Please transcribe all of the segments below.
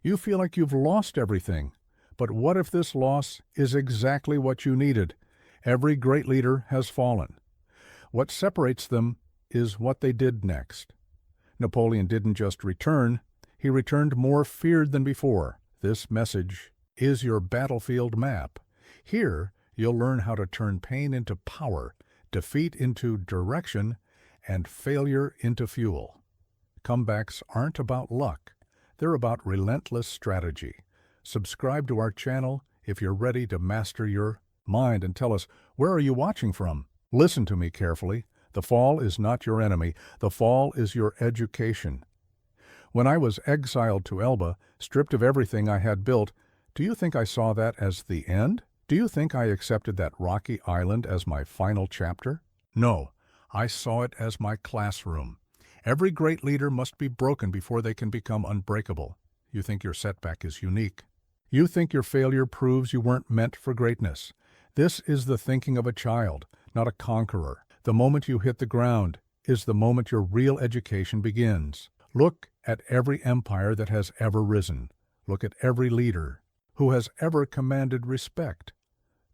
You feel like you've lost everything. But what if this loss is exactly what you needed? Every great leader has fallen. What separates them is what they did next. Napoleon didn't just return, he returned more feared than before. This message is your battlefield map. Here, you'll learn how to turn pain into power, defeat into direction, and failure into fuel. Comebacks aren't about luck. They're about relentless strategy. Subscribe to our channel if you're ready to master your mind, and tell us, where are you watching from? Listen to me carefully. The fall is not your enemy. The fall is your education. When I was exiled to Elba, stripped of everything I had built, do you think I saw that as the end? Do you think I accepted that rocky island as my final chapter? No, I saw it as my classroom. Every great leader must be broken before they can become unbreakable. You think your setback is unique. You think your failure proves you weren't meant for greatness. This is the thinking of a child, not a conqueror. The moment you hit the ground is the moment your real education begins. Look at every empire that has ever risen. Look at every leader who has ever commanded respect.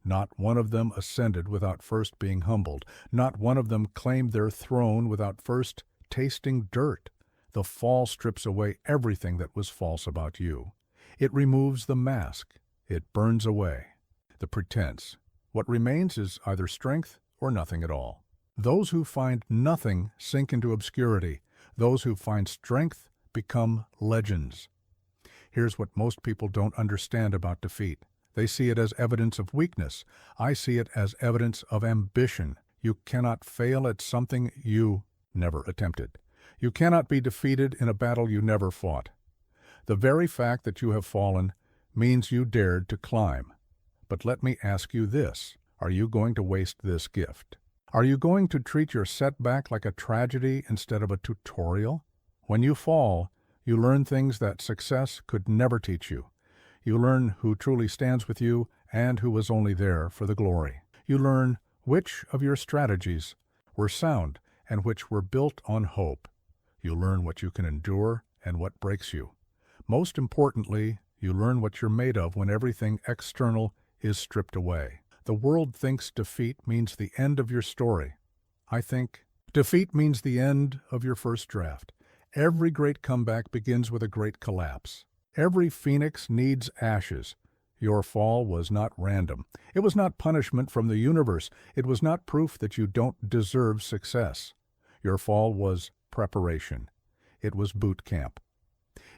Not one of them ascended without first being humbled. Not one of them claimed their throne without first tasting dirt. The fall strips away everything that was false about you. It removes the mask. It burns away the pretense. What remains is either strength or nothing at all. Those who find nothing sink into obscurity. Those who find strength become legends. Here's what most people don't understand about defeat. They see it as evidence of weakness. I see it as evidence of ambition. You cannot fail at something you never attempted. You cannot be defeated in a battle you never fought. The very fact that you have fallen means you dared to climb. But let me ask you this. Are you going to waste this gift? Are you going to treat your setback like a tragedy instead of a tutorial? When you fall, you learn things that success could never teach you. You learn who truly stands with you and who was only there for the glory. You learn which of your strategies were sound and which were built on hope. You learn what you can endure and what breaks you. Most importantly, you learn what you're made of when everything external is stripped away. The world thinks defeat means the end of your story. I think defeat means the end of your first draft. Every great comeback begins with a great collapse. Every phoenix needs ashes. Your fall was not random. It was not punishment from the universe. It was not proof that you don't deserve success. Your fall was preparation. It was boot camp.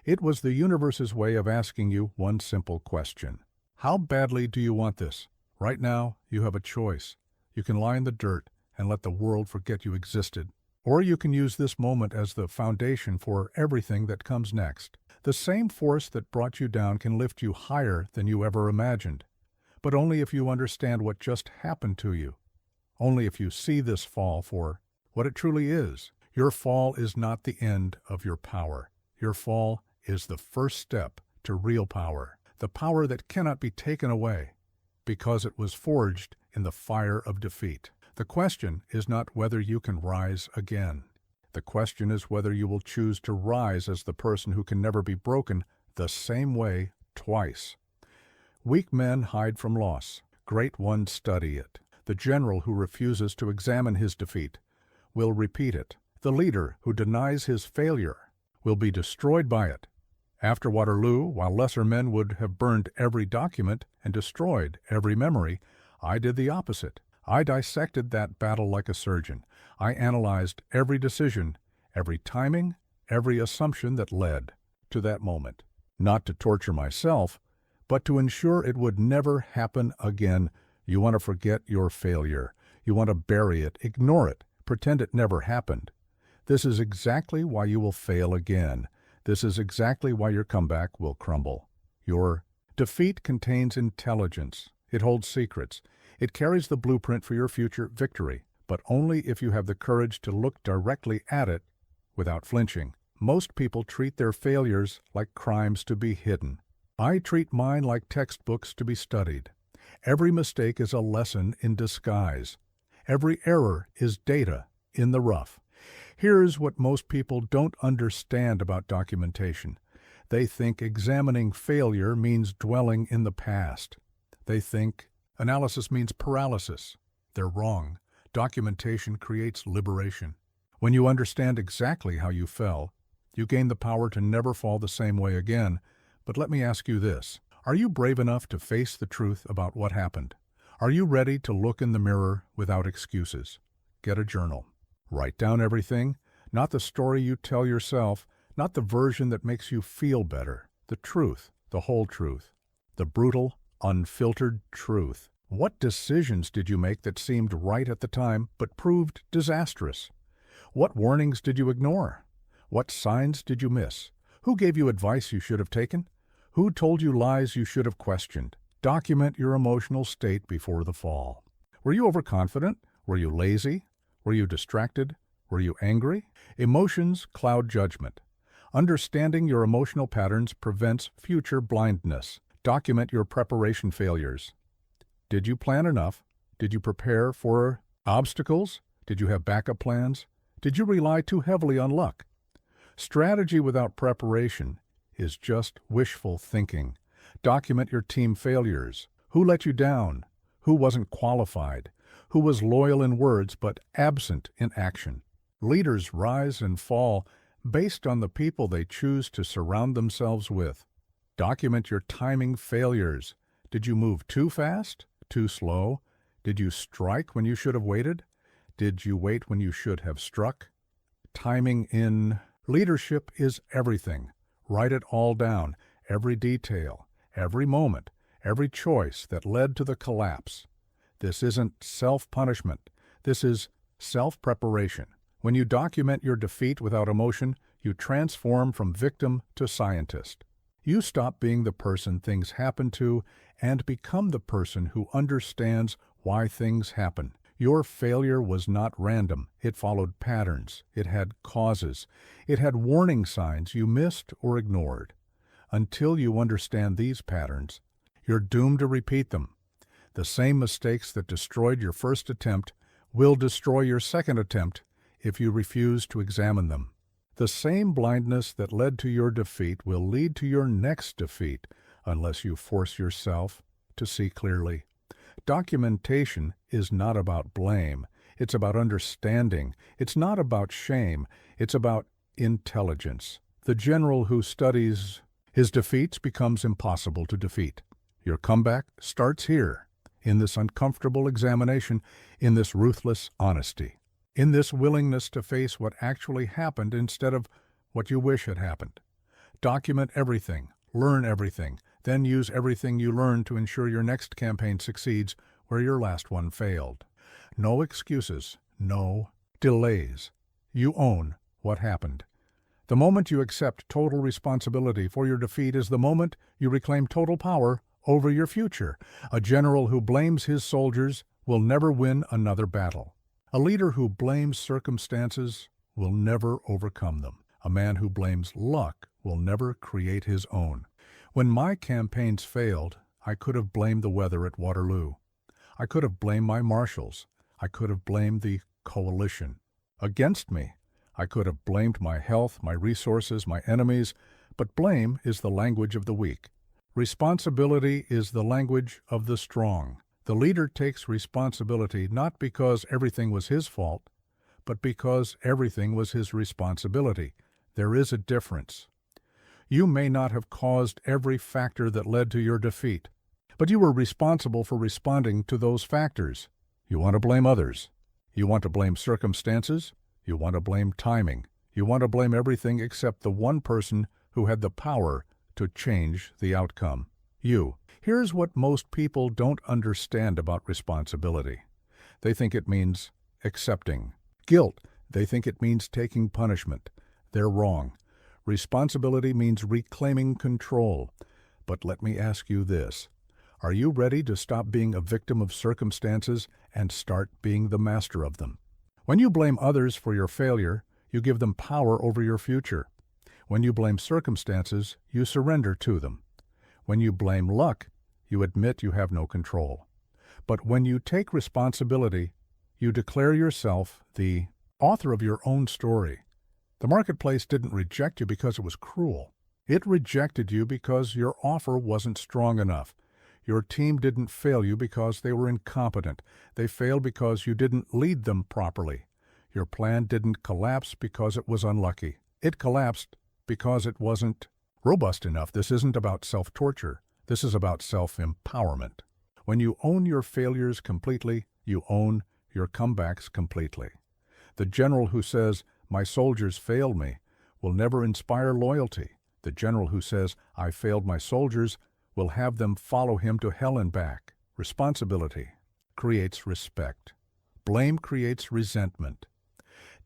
It was the universe's way of asking you one simple question. How badly do you want this? Right now, you have a choice. You can lie in the dirt and let the world forget you existed. Or you can use this moment as the foundation for everything that comes next. The same force that brought you down can lift you higher than you ever imagined. But only if you understand what just happened to you. Only if you see this fall for what it truly is. Your fall is not the end of your power. Your fall is the first step to real power. The power that cannot be taken away, because it was forged in the fire of defeat. The question is not whether you can rise again. The question is whether you will choose to rise as the person who can never be broken the same way twice. Weak men hide from loss. Great ones study it. The general who refuses to examine his defeat will repeat it. The leader who denies his failure will be destroyed by it. After Waterloo, while lesser men would have burned every document and destroyed every memory, I did the opposite. I dissected that battle like a surgeon. I analyzed every decision, every timing, every assumption that led to that moment. Not to torture myself, but to ensure it would never happen again. You want to forget your failure. You want to bury it, ignore it, pretend it never happened. This is exactly why you will fail again. This is exactly why your comeback will crumble. Your defeat contains intelligence. It holds secrets. It carries the blueprint for your future victory, but only if you have the courage to look directly at it without flinching. Most people treat their failures like crimes to be hidden. I treat mine like textbooks to be studied. Every mistake is a lesson in disguise. Every error is data in the rough. Here's what most people don't understand about documentation. They think examining failure means dwelling in the past. They think analysis means paralysis. They're wrong. Documentation creates liberation. When you understand exactly how you fell, you gain the power to never fall the same way again. But let me ask you this. Are you brave enough to face the truth about what happened? Are you ready to look in the mirror without excuses? Get a journal. Write down everything, not the story you tell yourself, not the version that makes you feel better. The truth, the whole truth. The brutal, unfiltered truth. What decisions did you make that seemed right at the time but proved disastrous? What warnings did you ignore? What signs did you miss? Who gave you advice you should have taken? Who told you lies you should have questioned? Document your emotional state before the fall. Were you overconfident? Were you lazy? Were you distracted? Were you angry? Emotions cloud judgment. Understanding your emotional patterns prevents future blindness. Document your preparation failures. Did you plan enough? Did you prepare for obstacles? Did you have backup plans? Did you rely too heavily on luck? Strategy without preparation is just wishful thinking. Document your team failures. Who let you down? Who wasn't qualified? Who was loyal in words but absent in action? Leaders rise and fall based on the people they choose to surround themselves with. Document your timing failures. Did you move too fast? Too slow? Did you strike when you should have waited? Did you wait when you should have struck? Timing in leadership is everything. Write it all down, every detail, every moment, every choice that led to the collapse. This isn't self-punishment. This is self-preparation. When you document your defeat without emotion, you transform from victim to scientist. You stop being the person things happen to and become the person who understands why things happen. Your failure was not random. It followed patterns. It had causes. It had warning signs you missed or ignored. Until you understand these patterns, you're doomed to repeat them. The same mistakes that destroyed your first attempt will destroy your second attempt if you refuse to examine them. The same blindness that led to your defeat will lead to your next defeat unless you force yourself to see clearly. Documentation is not about blame. It's about understanding. It's not about shame. It's about intelligence. The general who studies his defeats becomes impossible to defeat. Your comeback starts here, in this uncomfortable examination, in this ruthless honesty, in this willingness to face what actually happened instead of what you wish had happened. Document everything, learn everything, then use everything you learn to ensure your next campaign succeeds where your last one failed. No excuses, no delays. You own what happened. The moment you accept total responsibility for your defeat is the moment you reclaim total power over your future. A general who blames his soldiers will never win another battle. A leader who blames circumstances will never overcome them. A man who blames luck will never create his own. When my campaigns failed, I could have blamed the weather at Waterloo. I could have blamed my marshals. I could have blamed the coalition against me. I could have blamed my health, my resources, my enemies, but blame is the language of the weak. Responsibility is the language of the strong. The leader takes responsibility not because everything was his fault, but because everything was his responsibility. There is a difference. You may not have caused every factor that led to your defeat, but you were responsible for responding to those factors. You want to blame others. You want to blame circumstances. You want to blame timing. You want to blame everything except the one person who had the power to change the outcome. You. Here's what most people don't understand about responsibility. They think it means accepting. Guilt. They think it means taking punishment. They're wrong. Responsibility means reclaiming control. But let me ask you this. Are you ready to stop being a victim of circumstances and start being the master of them? When you blame others for your failure, you give them power over your future. When you blame circumstances, you surrender to them. When you blame luck, you admit you have no control. But when you take responsibility, you declare yourself the author of your own story. The marketplace didn't reject you because it was cruel. It rejected you because your offer wasn't strong enough. Your team didn't fail you because they were incompetent. They failed because you didn't lead them properly. Your plan didn't collapse because it was unlucky. It collapsed because it wasn't robust enough. This isn't about self-torture. This is about self-empowerment. When you own your failures completely, you own your comebacks completely. The general who says, "My soldiers failed me," will never inspire loyalty. The general who says, "I failed my soldiers," will have them follow him to hell and back. Responsibility creates respect. Blame creates resentment.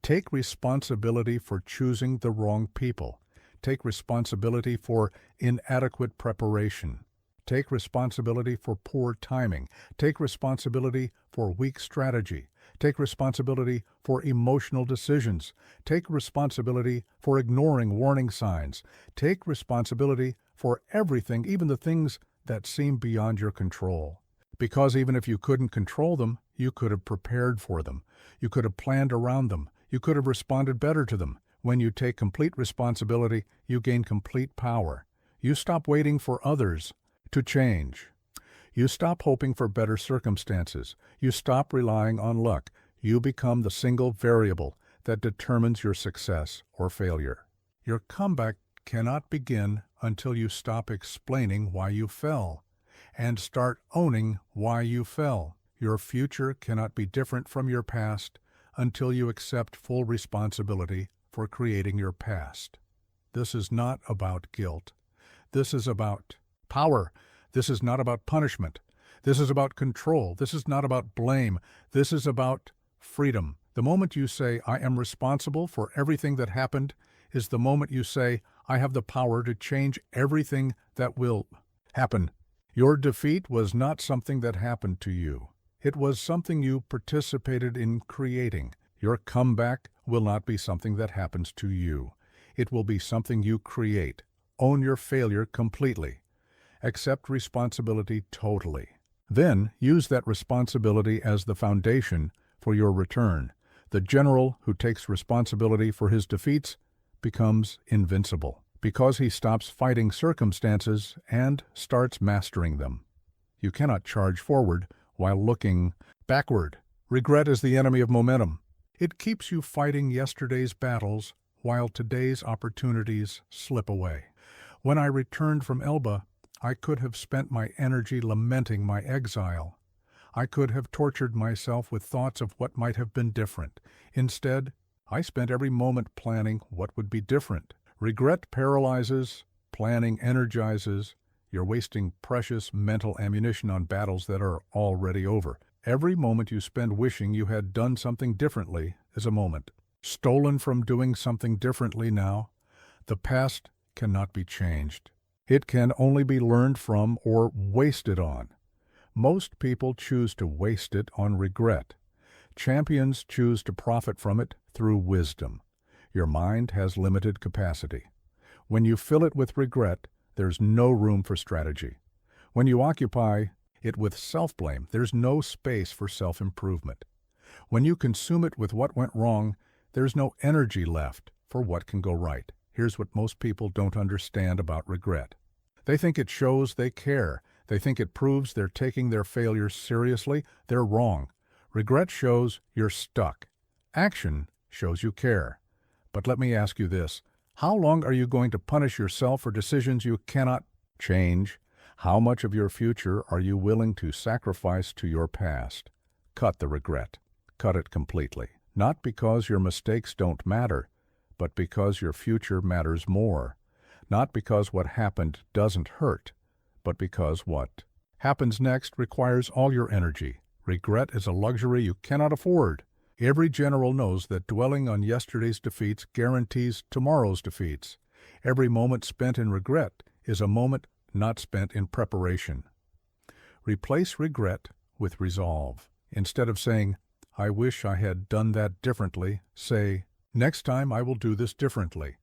Take responsibility for choosing the wrong people. Take responsibility for inadequate preparation. Take responsibility for poor timing. Take responsibility for weak strategy. Take responsibility for emotional decisions. Take responsibility for ignoring warning signs. Take responsibility for everything, even the things that seem beyond your control. Because even if you couldn't control them, you could have prepared for them. You could have planned around them. You could have responded better to them. When you take complete responsibility, you gain complete power. You stop waiting for others to change. You stop hoping for better circumstances. You stop relying on luck. You become the single variable that determines your success or failure. Your comeback cannot begin until you stop explaining why you fell and start owning why you fell. Your future cannot be different from your past until you accept full responsibility for creating your past. This is not about guilt. This is about power. This is not about punishment. This is about control. This is not about blame. This is about freedom. The moment you say, "I am responsible for everything that happened," is the moment you say, "I have the power to change everything that will happen." Your defeat was not something that happened to you. It was something you participated in creating. Your comeback will not be something that happens to you. It will be something you create. Own your failure completely. Accept responsibility totally. Then use that responsibility as the foundation for your return. The general who takes responsibility for his defeats becomes invincible because he stops fighting circumstances and starts mastering them. You cannot charge forward while looking backward. Regret is the enemy of momentum. It keeps you fighting yesterday's battles while today's opportunities slip away. When I returned from Elba, I could have spent my energy lamenting my exile. I could have tortured myself with thoughts of what might have been different. Instead, I spent every moment planning what would be different. Regret paralyzes, planning energizes. You're wasting precious mental ammunition on battles that are already over. Every moment you spend wishing you had done something differently is a moment stolen from doing something differently now. The past cannot be changed. It can only be learned from or wasted on. Most people choose to waste it on regret. Champions choose to profit from it through wisdom. Your mind has limited capacity. When you fill it with regret, there's no room for strategy. When you occupy it with self-blame, there's no space for self-improvement. When you consume it with what went wrong, there's no energy left for what can go right. Here's what most people don't understand about regret. They think it shows they care. They think it proves they're taking their failures seriously. They're wrong. Regret shows you're stuck. Action shows you care. But let me ask you this. How long are you going to punish yourself for decisions you cannot change? How much of your future are you willing to sacrifice to your past? Cut the regret. Cut it completely. Not because your mistakes don't matter, but because your future matters more. Not because what happened doesn't hurt, but because what happens next requires all your energy. Regret is a luxury you cannot afford. Every general knows that dwelling on yesterday's defeats guarantees tomorrow's defeats. Every moment spent in regret is a moment not spent in preparation. Replace regret with resolve. Instead of saying, "I wish I had done that differently," say, "Next time I will do this differently."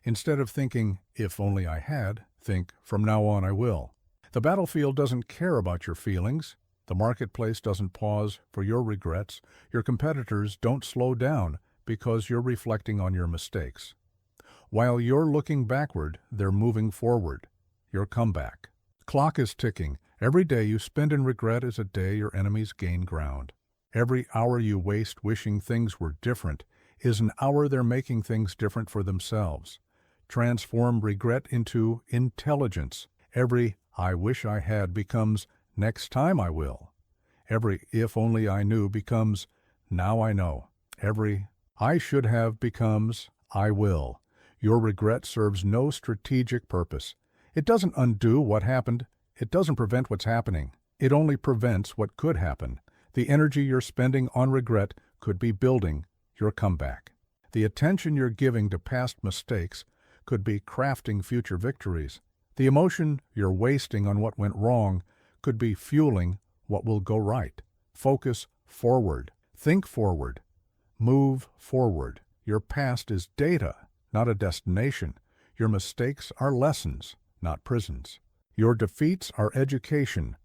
Instead of thinking, "If only I had," think, "From now on I will." The battlefield doesn't care about your feelings. The marketplace doesn't pause for your regrets. Your competitors don't slow down because you're reflecting on your mistakes. While you're looking backward, they're moving forward. Your comeback. Clock is ticking. Every day you spend in regret is a day your enemies gain ground. Every hour you waste wishing things were different is an hour they're making things different for themselves. Transform regret into intelligence. Every "I wish I had" becomes "next time I will." Every "if only I knew" becomes "now I know." Every "I should have" becomes "I will." Your regret serves no strategic purpose. It doesn't undo what happened. It doesn't prevent what's happening. It only prevents what could happen. The energy you're spending on regret could be building your comeback. The attention you're giving to past mistakes could be crafting future victories. The emotion you're wasting on what went wrong could be fueling what will go right. Focus forward. Think forward. Move forward. Your past is data, not a destination. Your mistakes are lessons, not prisons. Your defeats are education,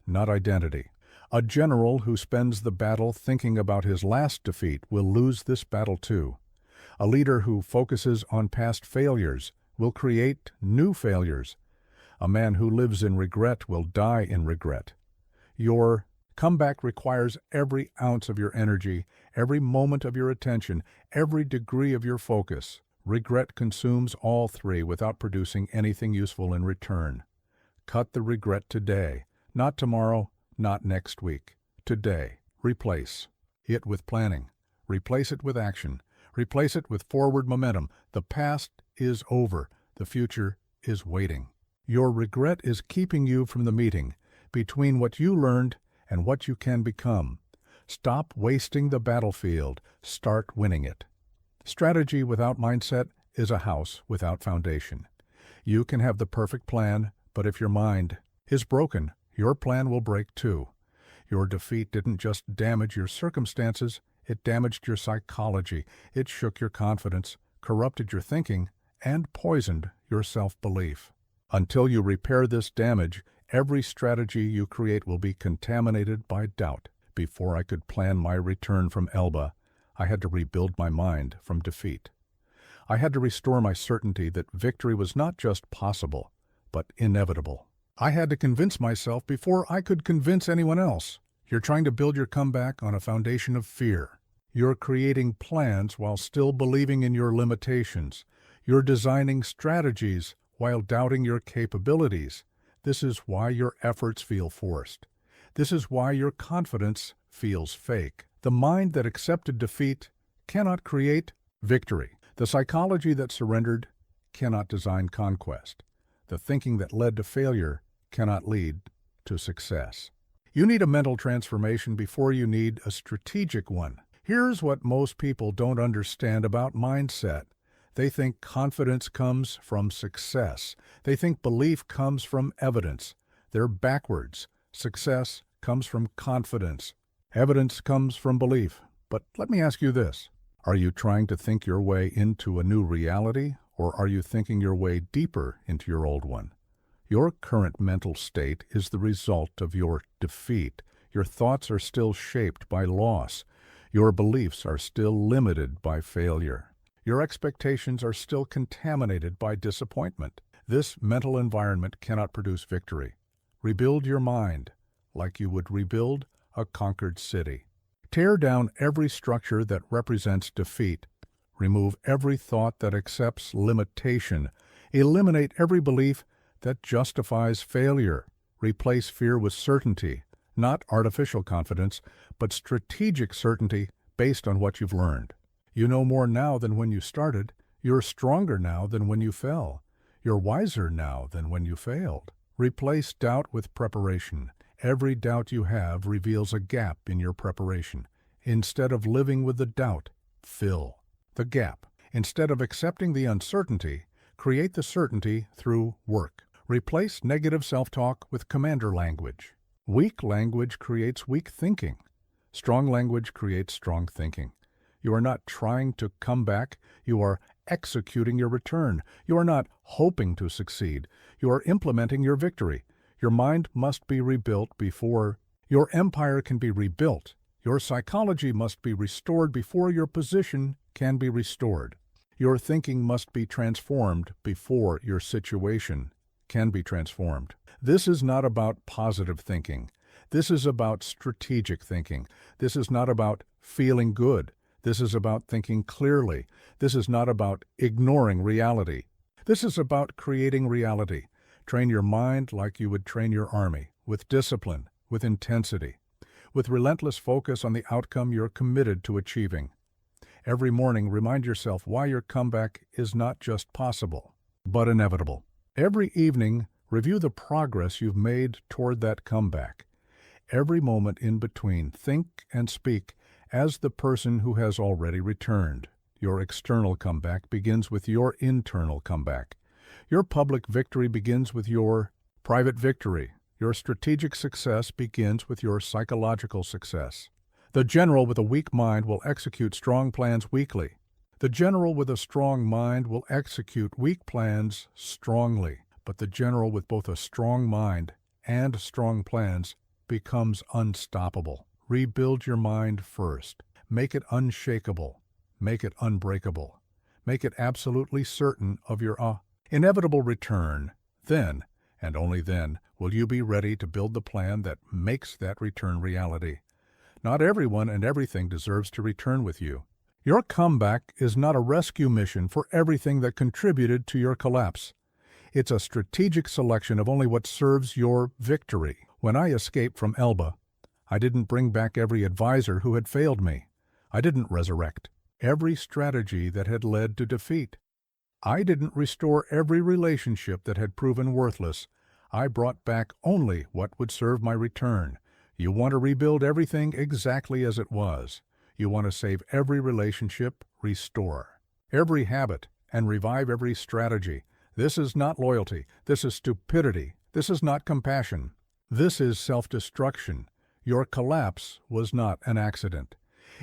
not identity. A general who spends the battle thinking about his last defeat will lose this battle too. A leader who focuses on past failures will create new failures. A man who lives in regret will die in regret. Your comeback requires every ounce of your energy, every moment of your attention, every degree of your focus. Regret consumes all three without producing anything useful in return. Cut the regret today, not tomorrow, not next week. Today. Replace it with planning. Replace it with action. Replace it with forward momentum. The past is over. The future is waiting. Your regret is keeping you from the meeting between what you learned and what you can become. Stop wasting the battlefield. Start winning it. Strategy without mindset is a house without foundation. You can have the perfect plan, but if your mind is broken, your plan will break too. Your defeat didn't just damage your circumstances, it damaged your psychology. It shook your confidence, corrupted your thinking, and poisoned your self-belief. Until you repair this damage, every strategy you create will be contaminated by doubt. Before I could plan my return from Elba, I had to rebuild my mind from defeat. I had to restore my certainty that victory was not just possible, but inevitable. I had to convince myself before I could convince anyone else. You're trying to build your comeback on a foundation of fear. You're creating plans while still believing in your limitations. You're designing strategies while doubting your capabilities. This is why your efforts feel forced. This is why your confidence feels fake. The mind that accepted defeat cannot create victory. The psychology that surrendered cannot design conquest. The thinking that led to failure cannot lead to success. You need a mental transformation before you need a strategic one. Here's what most people don't understand about mindset. They think confidence comes from success. They think belief comes from evidence. They're backwards. Success comes from confidence. Evidence comes from belief. But let me ask you this. Are you trying to think your way into a new reality, or are you thinking your way deeper into your old one? Your current mental state is the result of your defeat. Your thoughts are still shaped by loss. Your beliefs are still limited by failure. Your expectations are still contaminated by disappointment. This mental environment cannot produce victory. Rebuild your mind like you would rebuild a conquered city. Tear down every structure that represents defeat. Remove every thought that accepts limitation. Eliminate every belief that justifies failure. Replace fear with certainty, not artificial confidence, but strategic certainty based on what you've learned. You know more now than when you started. You're stronger now than when you fell. You're wiser now than when you failed. Replace doubt with preparation. Every doubt you have reveals a gap in your preparation. Instead of living with the doubt, fill the gap. Instead of accepting the uncertainty, create the certainty through work. Replace negative self-talk with commander language. Weak language creates weak thinking. Strong language creates strong thinking. You are not trying to come back. You are executing your return. You are not hoping to succeed. You are implementing your victory. Your mind must be rebuilt before your empire can be rebuilt. Your psychology must be restored before your position can be restored. Your thinking must be transformed before your situation can be transformed. This is not about positive thinking. This is about strategic thinking. This is not about feeling good. This is about thinking clearly. This is not about ignoring reality. This is about creating reality. Train your mind like you would train your army, with discipline, with intensity, with relentless focus on the outcome you're committed to achieving. Every morning, remind yourself why your comeback is not just possible, but inevitable. Every evening, review the progress you've made toward that comeback. Every moment in between, think and speak as the person who has already returned. Your external comeback begins with your internal comeback. Your public victory begins with your private victory. Your strategic success begins with your psychological success. The general with a weak mind will execute strong plans weakly. The general with a strong mind will execute weak plans strongly. But the general with both a strong mind and strong plans becomes unstoppable. Rebuild your mind first. Make it unshakable. Make it unbreakable. Make it absolutely certain of your inevitable return. Then, and only then, will you be ready to build the plan that makes that return reality. Not everyone and everything deserves to return with you. Your comeback is not a rescue mission for everything that contributed to your collapse. It's a strategic selection of only what serves your victory. When I escaped from Elba, I didn't bring back every advisor who had failed me. I didn't resurrect every strategy that had led to defeat. I didn't restore every relationship that had proven worthless. I brought back only what would serve my return. You want to rebuild everything exactly as it was. You want to save every relationship, restore every habit, and revive every strategy. This is not loyalty. This is stupidity. This is not compassion. This is self-destruction. Your collapse was not an accident.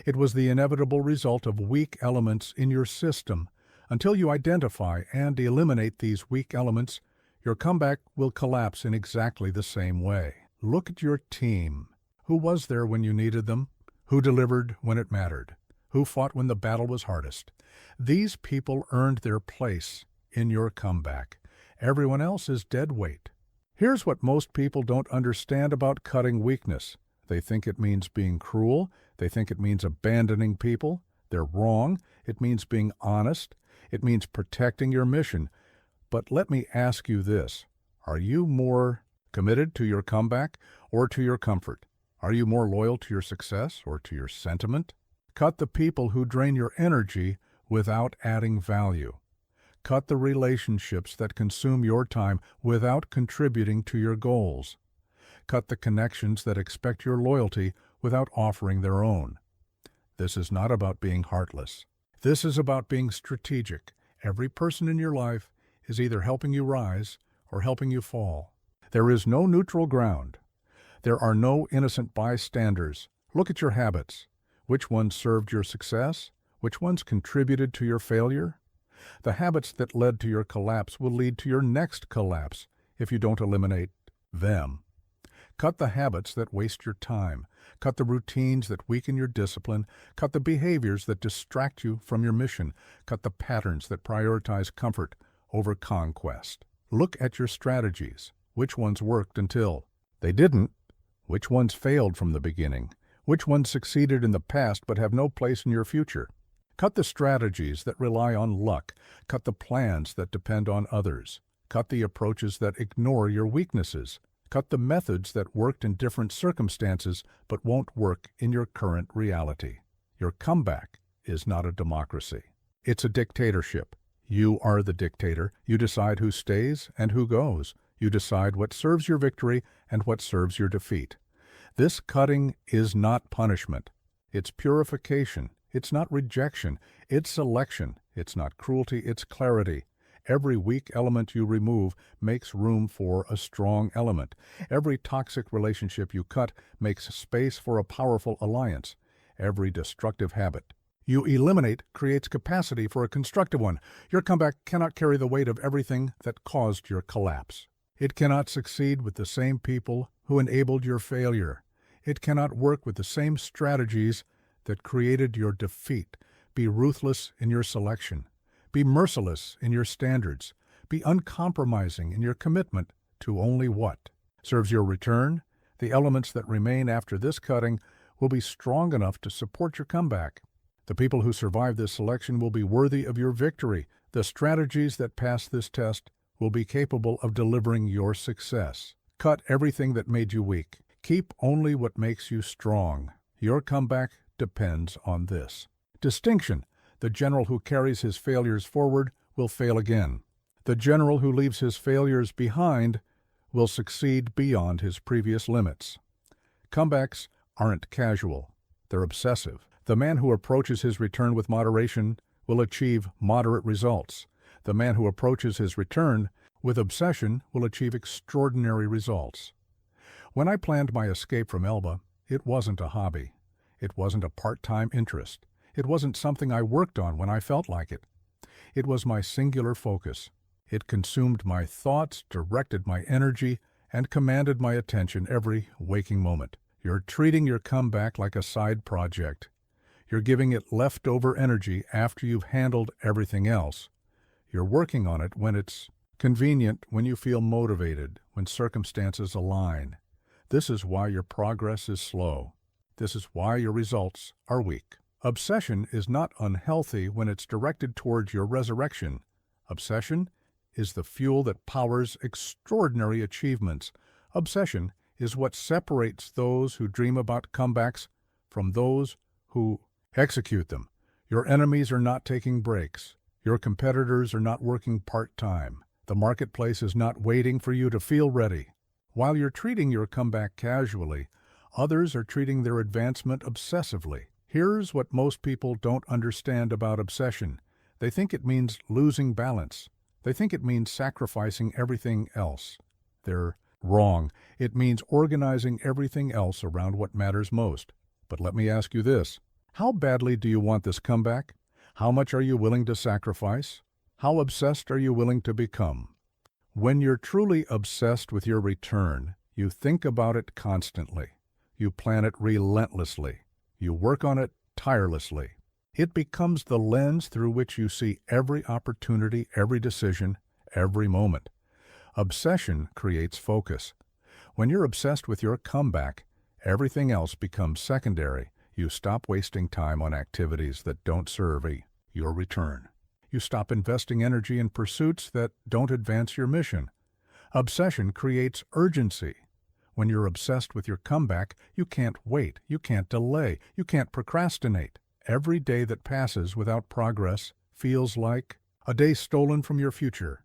It was the inevitable result of weak elements in your system. Until you identify and eliminate these weak elements, your comeback will collapse in exactly the same way. Look at your team. Who was there when you needed them? Who delivered when it mattered? Who fought when the battle was hardest? These people earned their place in your comeback. Everyone else is dead weight. Here's what most people don't understand about cutting weakness. They think it means being cruel. They think it means abandoning people. They're wrong. It means being honest. It means protecting your mission. But let me ask you this. Are you more committed to your comeback or to your comfort? Are you more loyal to your success or to your sentiment? Cut the people who drain your energy without adding value. Cut the relationships that consume your time without contributing to your goals. Cut the connections that expect your loyalty without offering their own. This is not about being heartless. This is about being strategic. Every person in your life is either helping you rise or helping you fall. There is no neutral ground. There are no innocent bystanders. Look at your habits. Which ones served your success? Which ones contributed to your failure? The habits that led to your collapse will lead to your next collapse if you don't eliminate them. Cut the habits that waste your time. Cut the routines that weaken your discipline. Cut the behaviors that distract you from your mission. Cut the patterns that prioritize comfort over conquest. Look at your strategies. Which ones worked until they didn't? Which ones failed from the beginning? Which ones succeeded in the past but have no place in your future? Cut the strategies that rely on luck. Cut the plans that depend on others. Cut the approaches that ignore your weaknesses. Cut the methods that worked in different circumstances but won't work in your current reality. Your comeback is not a democracy. It's a dictatorship. You are the dictator. You decide who stays and who goes. You decide what serves your victory and what serves your defeat. This cutting is not punishment. It's purification. It's not rejection. It's selection. It's not cruelty. It's clarity. Every weak element you remove makes room for a strong element. Every toxic relationship you cut makes space for a powerful alliance. Every destructive habit you eliminate creates capacity for a constructive one. Your comeback cannot carry the weight of everything that caused your collapse. It cannot succeed with the same people who enabled your failure. It cannot work with the same strategies that created your defeat. Be ruthless in your selection. Be merciless in your standards. Be uncompromising in your commitment to only what serves your return. The elements that remain after this cutting will be strong enough to support your comeback. The people who survive this selection will be worthy of your victory. The strategies that pass this test will be capable of delivering your success. Cut everything that made you weak. Keep only what makes you strong. Your comeback depends on this. Distinction. The general who carries his failures forward will fail again. The general who leaves his failures behind will succeed beyond his previous limits. Comebacks aren't casual. They're obsessive. The man who approaches his return with moderation will achieve moderate results. The man who approaches his return with obsession will achieve extraordinary results. When I planned my escape from Elba, it wasn't a hobby. It wasn't a part-time interest. It wasn't something I worked on when I felt like it. It was my singular focus. It consumed my thoughts, directed my energy, and commanded my attention every waking moment. You're treating your comeback like a side project. You're giving it leftover energy after you've handled everything else. You're working on it when it's convenient, when you feel motivated, when circumstances align. This is why your progress is slow. This is why your results are weak. Obsession is not unhealthy when it's directed towards your resurrection. Obsession is the fuel that powers extraordinary achievements. Obsession is what separates those who dream about comebacks from those who execute them. Your enemies are not taking breaks. Your competitors are not working part-time. The marketplace is not waiting for you to feel ready. While you're treating your comeback casually, others are treating their advancement obsessively. Here's what most people don't understand about obsession. They think it means losing balance. They think it means sacrificing everything else. They're wrong. It means organizing everything else around what matters most. But let me ask you this. How badly do you want this comeback? How much are you willing to sacrifice? How obsessed are you willing to become? When you're truly obsessed with your return, you think about it constantly. You plan it relentlessly. You work on it tirelessly. It becomes the lens through which you see every opportunity, every decision, every moment. Obsession creates focus. When you're obsessed with your comeback, everything else becomes secondary. You stop wasting time on activities that don't serve your return. You stop investing energy in pursuits that don't advance your mission. Obsession creates urgency. When you're obsessed with your comeback, you can't wait, you can't delay, you can't procrastinate. Every day that passes without progress feels like a day stolen from your future.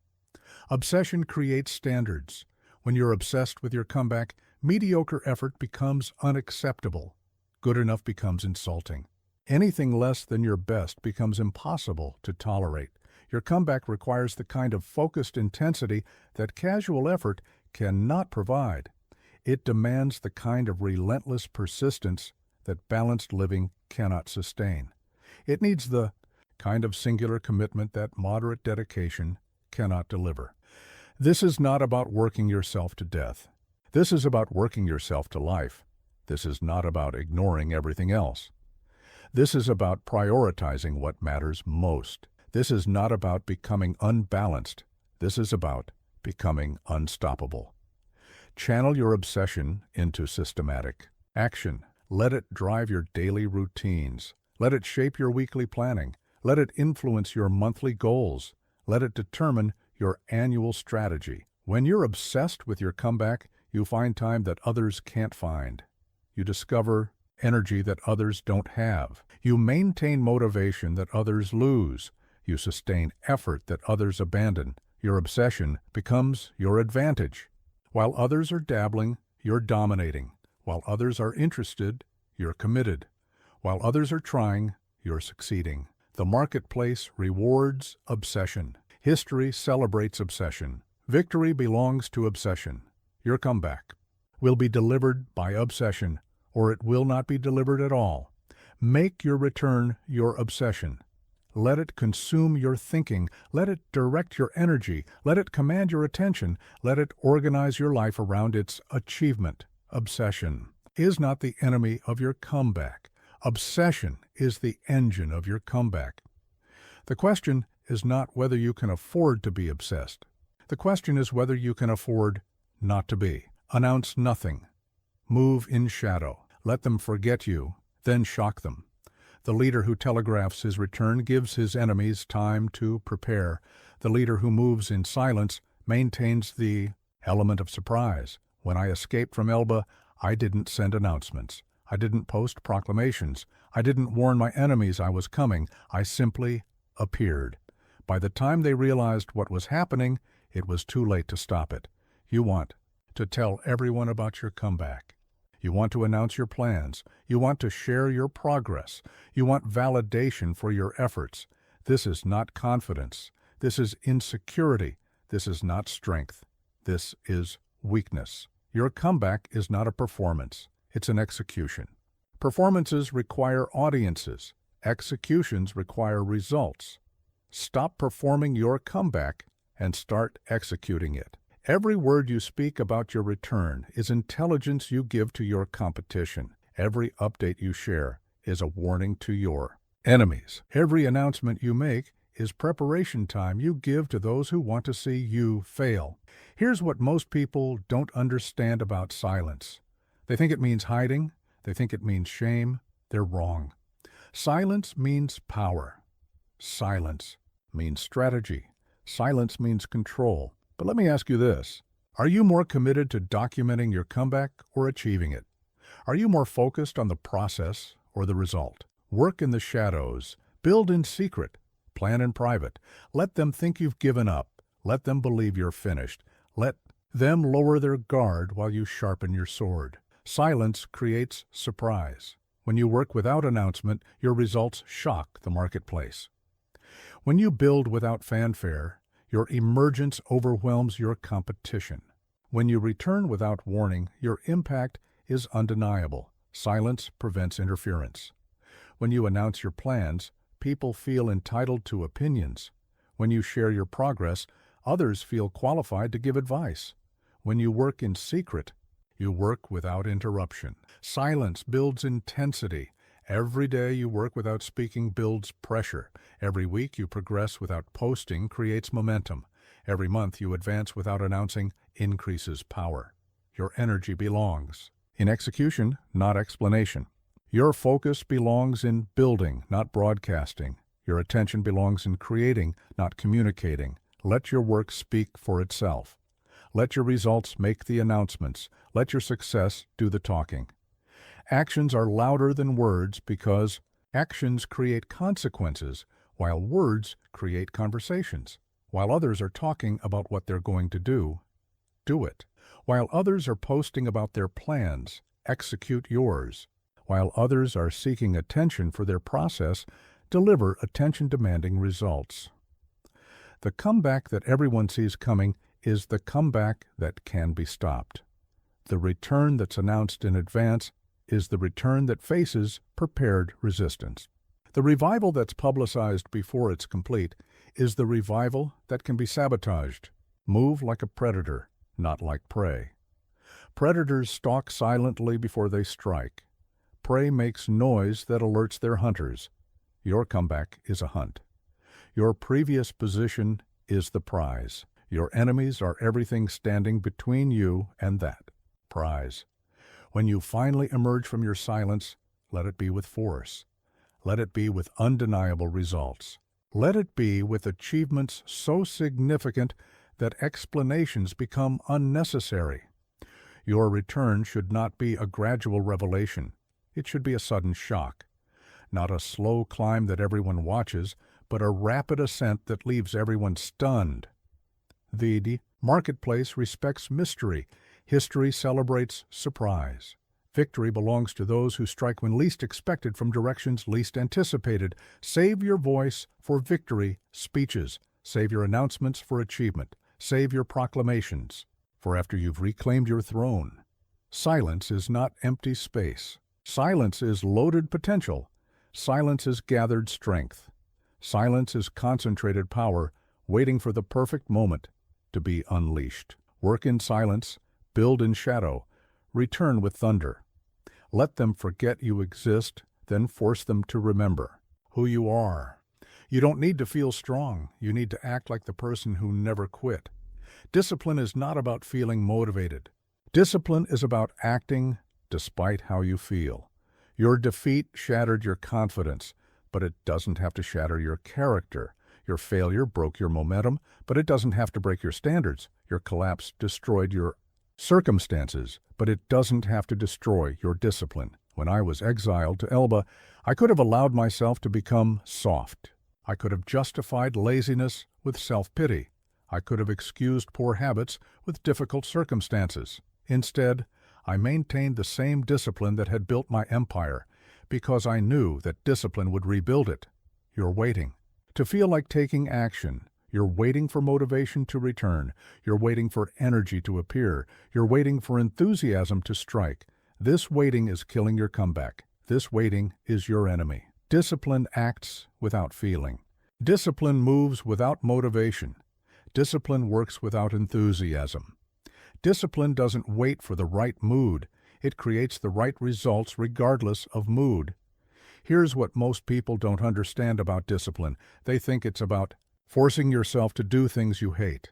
Obsession creates standards. When you're obsessed with your comeback, mediocre effort becomes unacceptable. Good enough becomes insulting. Anything less than your best becomes impossible to tolerate. Your comeback requires the kind of focused intensity that casual effort cannot provide. It demands the kind of relentless persistence that balanced living cannot sustain. It needs the kind of singular commitment that moderate dedication cannot deliver. This is not about working yourself to death. This is about working yourself to life. This is not about ignoring everything else. This is about prioritizing what matters most. This is not about becoming unbalanced. This is about becoming unstoppable. Channel your obsession into systematic action. Let it drive your daily routines. Let it shape your weekly planning. Let it influence your monthly goals. Let it determine your annual strategy. When you're obsessed with your comeback, you find time that others can't find. You discover energy that others don't have. You maintain motivation that others lose. You sustain effort that others abandon. Your obsession becomes your advantage. While others are dabbling, you're dominating. While others are interested, you're committed. While others are trying, you're succeeding. The marketplace rewards obsession. History celebrates obsession. Victory belongs to obsession. Your comeback will be delivered by obsession, or it will not be delivered at all. Make your return your obsession. Let it consume your thinking. Let it direct your energy. Let it command your attention. Let it organize your life around its achievement. Obsession is not the enemy of your comeback. Obsession is the engine of your comeback. The question is not whether you can afford to be obsessed. The question is whether you can afford not to be. Announce nothing. Move in shadow. Let them forget you, then shock them. The leader who telegraphs his return gives his enemies time to prepare. The leader who moves in silence maintains the element of surprise. When I escaped from Elba, I didn't send announcements. I didn't post proclamations. I didn't warn my enemies I was coming. I simply appeared. By the time they realized what was happening, it was too late to stop it. You want to tell everyone about your comeback. You want to announce your plans. You want to share your progress. You want validation for your efforts. This is not confidence. This is insecurity. This is not strength. This is weakness. Your comeback is not a performance. It's an execution. Performances require audiences. Executions require results. Stop performing your comeback and start executing it. Every word you speak about your return is intelligence you give to your competition. Every update you share is a warning to your enemies. Every announcement you make is preparation time you give to those who want to see you fail. Here's what most people don't understand about silence. They think it means hiding. They think it means shame. They're wrong. Silence means power. Silence means strategy. Silence means control. But let me ask you this. Are you more committed to documenting your comeback or achieving it? Are you more focused on the process or the result? Work in the shadows. Build in secret. Plan in private. Let them think you've given up. Let them believe you're finished. Let them lower their guard while you sharpen your sword. Silence creates surprise. When you work without announcement, your results shock the marketplace. When you build without fanfare, your emergence overwhelms your competition. When you return without warning, your impact is undeniable. Silence prevents interference. When you announce your plans, people feel entitled to opinions. When you share your progress, others feel qualified to give advice. When you work in secret, you work without interruption. Silence builds intensity. Every day you work without speaking builds pressure. Every week you progress without posting creates momentum. Every month you advance without announcing increases power. Your energy belongs in execution, not explanation. Your focus belongs in building, not broadcasting. Your attention belongs in creating, not communicating. Let your work speak for itself. Let your results make the announcements. Let your success do the talking. Actions are louder than words because actions create consequences, while words create conversations. While others are talking about what they're going to do, do it. While others are posting about their plans, execute yours. While others are seeking attention for their process, deliver attention-demanding results. The comeback that everyone sees coming is the comeback that can be stopped. The return that's announced in advance is the return that faces prepared resistance. The revival that's publicized before it's complete is the revival that can be sabotaged. Move like a predator, not like prey. Predators stalk silently before they strike. Prey makes noise that alerts their hunters. Your comeback is a hunt. Your previous position is the prize. Your enemies are everything standing between you and that prize. When you finally emerge from your silence, let it be with force. Let it be with undeniable results. Let it be with achievements so significant that explanations become unnecessary. Your return should not be a gradual revelation. It should be a sudden shock. Not a slow climb that everyone watches, but a rapid ascent that leaves everyone stunned. The marketplace respects mystery. History celebrates surprise. Victory belongs to those who strike when least expected from directions least anticipated. Save your voice for victory speeches. Save your announcements for achievement. Save your proclamations for after you've reclaimed your throne. Silence is not empty space. Silence is loaded potential. Silence is gathered strength. Silence is concentrated power waiting for the perfect moment to be unleashed. Work in silence. Build in shadow. Return with thunder. Let them forget you exist, then force them to remember who you are. You don't need to feel strong. You need to act like the person who never quit. Discipline is not about feeling motivated. Discipline is about acting despite how you feel. Your defeat shattered your confidence, but it doesn't have to shatter your character. Your failure broke your momentum, but it doesn't have to break your standards. Your collapse destroyed your circumstances, but it doesn't have to destroy your discipline. When I was exiled to Elba, I could have allowed myself to become soft. I could have justified laziness with self-pity. I could have excused poor habits with difficult circumstances. Instead, I maintained the same discipline that had built my empire, because I knew that discipline would rebuild it. You're waiting to feel like taking action. You're waiting for motivation to return. You're waiting for energy to appear. You're waiting for enthusiasm to strike. This waiting is killing your comeback. This waiting is your enemy. Discipline acts without feeling. Discipline moves without motivation. Discipline works without enthusiasm. Discipline doesn't wait for the right mood. It creates the right results regardless of mood. Here's what most people don't understand about discipline. They think it's about forcing yourself to do things you hate.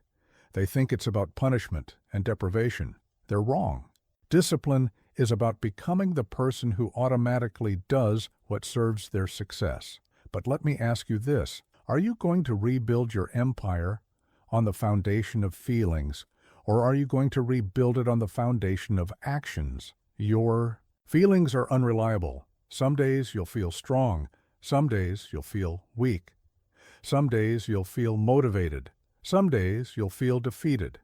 They think it's about punishment and deprivation. They're wrong. Discipline is about becoming the person who automatically does what serves their success. But let me ask you this. Are you going to rebuild your empire on the foundation of feelings, or are you going to rebuild it on the foundation of actions? Your feelings are unreliable. Some days you'll feel strong. Some days you'll feel weak. Some days you'll feel motivated. Some days you'll feel defeated.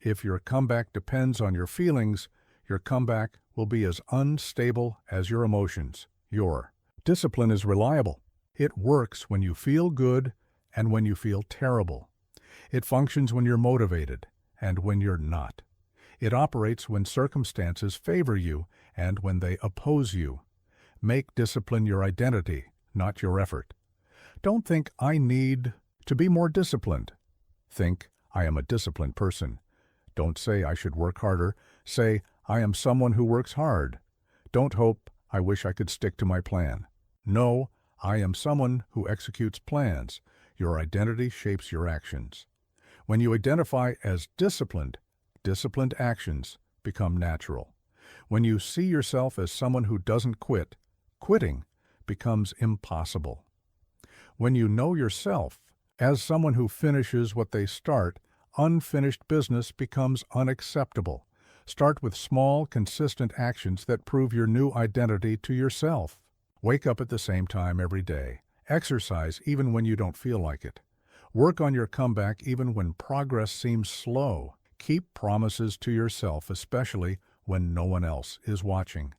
If your comeback depends on your feelings, your comeback will be as unstable as your emotions. Your discipline is reliable. It works when you feel good and when you feel terrible. It functions when you're motivated and when you're not. It operates when circumstances favor you and when they oppose you. Make discipline your identity, not your effort. Don't think, I need to be more disciplined. Think, I am a disciplined person. Don't say, I should work harder. Say, I am someone who works hard. Don't hope, I wish I could stick to my plan. No, I am someone who executes plans. Your identity shapes your actions. When you identify as disciplined, disciplined actions become natural. When you see yourself as someone who doesn't quit, quitting becomes impossible. When you know yourself as someone who finishes what they start, unfinished business becomes unacceptable. Start with small, consistent actions that prove your new identity to yourself. Wake up at the same time every day. Exercise even when you don't feel like it. Work on your comeback even when progress seems slow. Keep promises to yourself, especially when no one else is watching.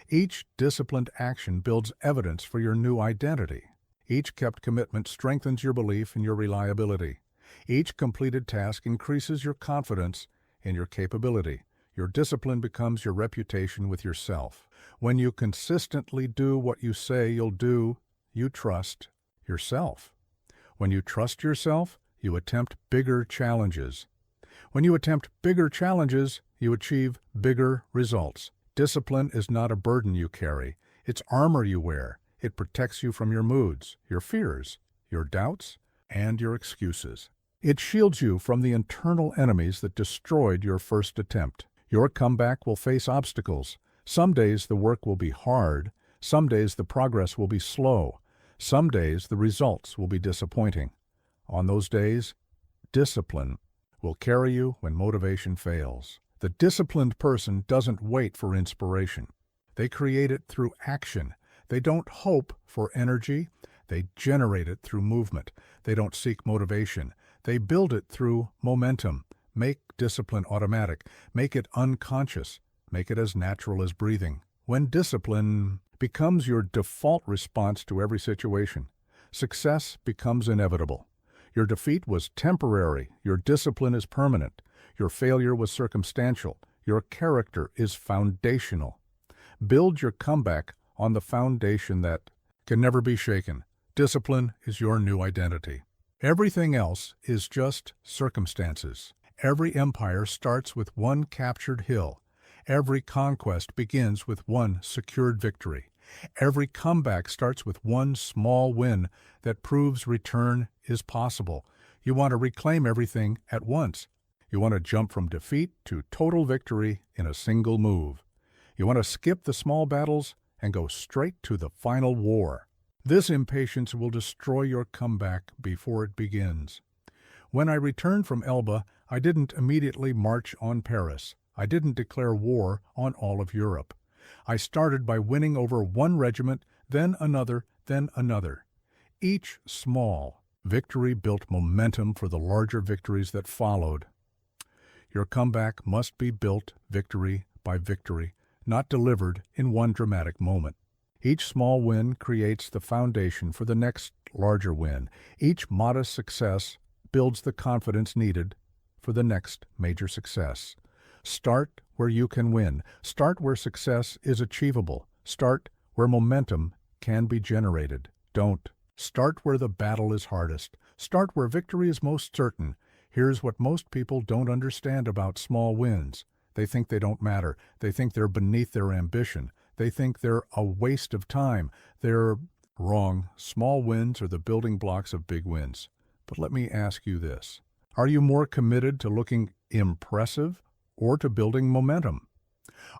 Each disciplined action builds evidence for your new identity. Each kept commitment strengthens your belief in your reliability. Each completed task increases your confidence in your capability. Your discipline becomes your reputation with yourself. When you consistently do what you say you'll do, you trust yourself. When you trust yourself, you attempt bigger challenges. When you attempt bigger challenges, you achieve bigger results. Discipline is not a burden you carry. It's armor you wear. It protects you from your moods, your fears, your doubts, and your excuses. It shields you from the internal enemies that destroyed your first attempt. Your comeback will face obstacles. Some days the work will be hard. Some days the progress will be slow. Some days the results will be disappointing. On those days, discipline will carry you when motivation fails. The disciplined person doesn't wait for inspiration. They create it through action. They don't hope for energy. They generate it through movement. They don't seek motivation. They build it through momentum. Make discipline automatic. Make it unconscious. Make it as natural as breathing. When discipline becomes your default response to every situation, success becomes inevitable. Your defeat was temporary. Your discipline is permanent. Your failure was circumstantial. Your character is foundational. Build your comeback on the foundation that can never be shaken. Discipline is your new identity. Everything else is just circumstances. Every empire starts with one captured hill. Every conquest begins with one secured victory. Every comeback starts with one small win that proves return is possible. You want to reclaim everything at once. You want to jump from defeat to total victory in a single move. You want to skip the small battles and go straight to the final war. This impatience will destroy your comeback before it begins. When I returned from Elba, I didn't immediately march on Paris. I didn't declare war on all of Europe. I started by winning over one regiment, then another, then another. Each small victory built momentum for the larger victories that followed. Your comeback must be built victory by victory, not delivered in one dramatic moment. Each small win creates the foundation for the next larger win. Each modest success builds the confidence needed for the next major success. Start where you can win. Start where success is achievable. Start where momentum can be generated. Don't. Start where the battle is hardest. Start where victory is most certain. Here's what most people don't understand about small wins. They think they don't matter. They think they're beneath their ambition. They think they're a waste of time. They're wrong. Small wins are the building blocks of big wins. But let me ask you this. Are you more committed to looking impressive or to building momentum?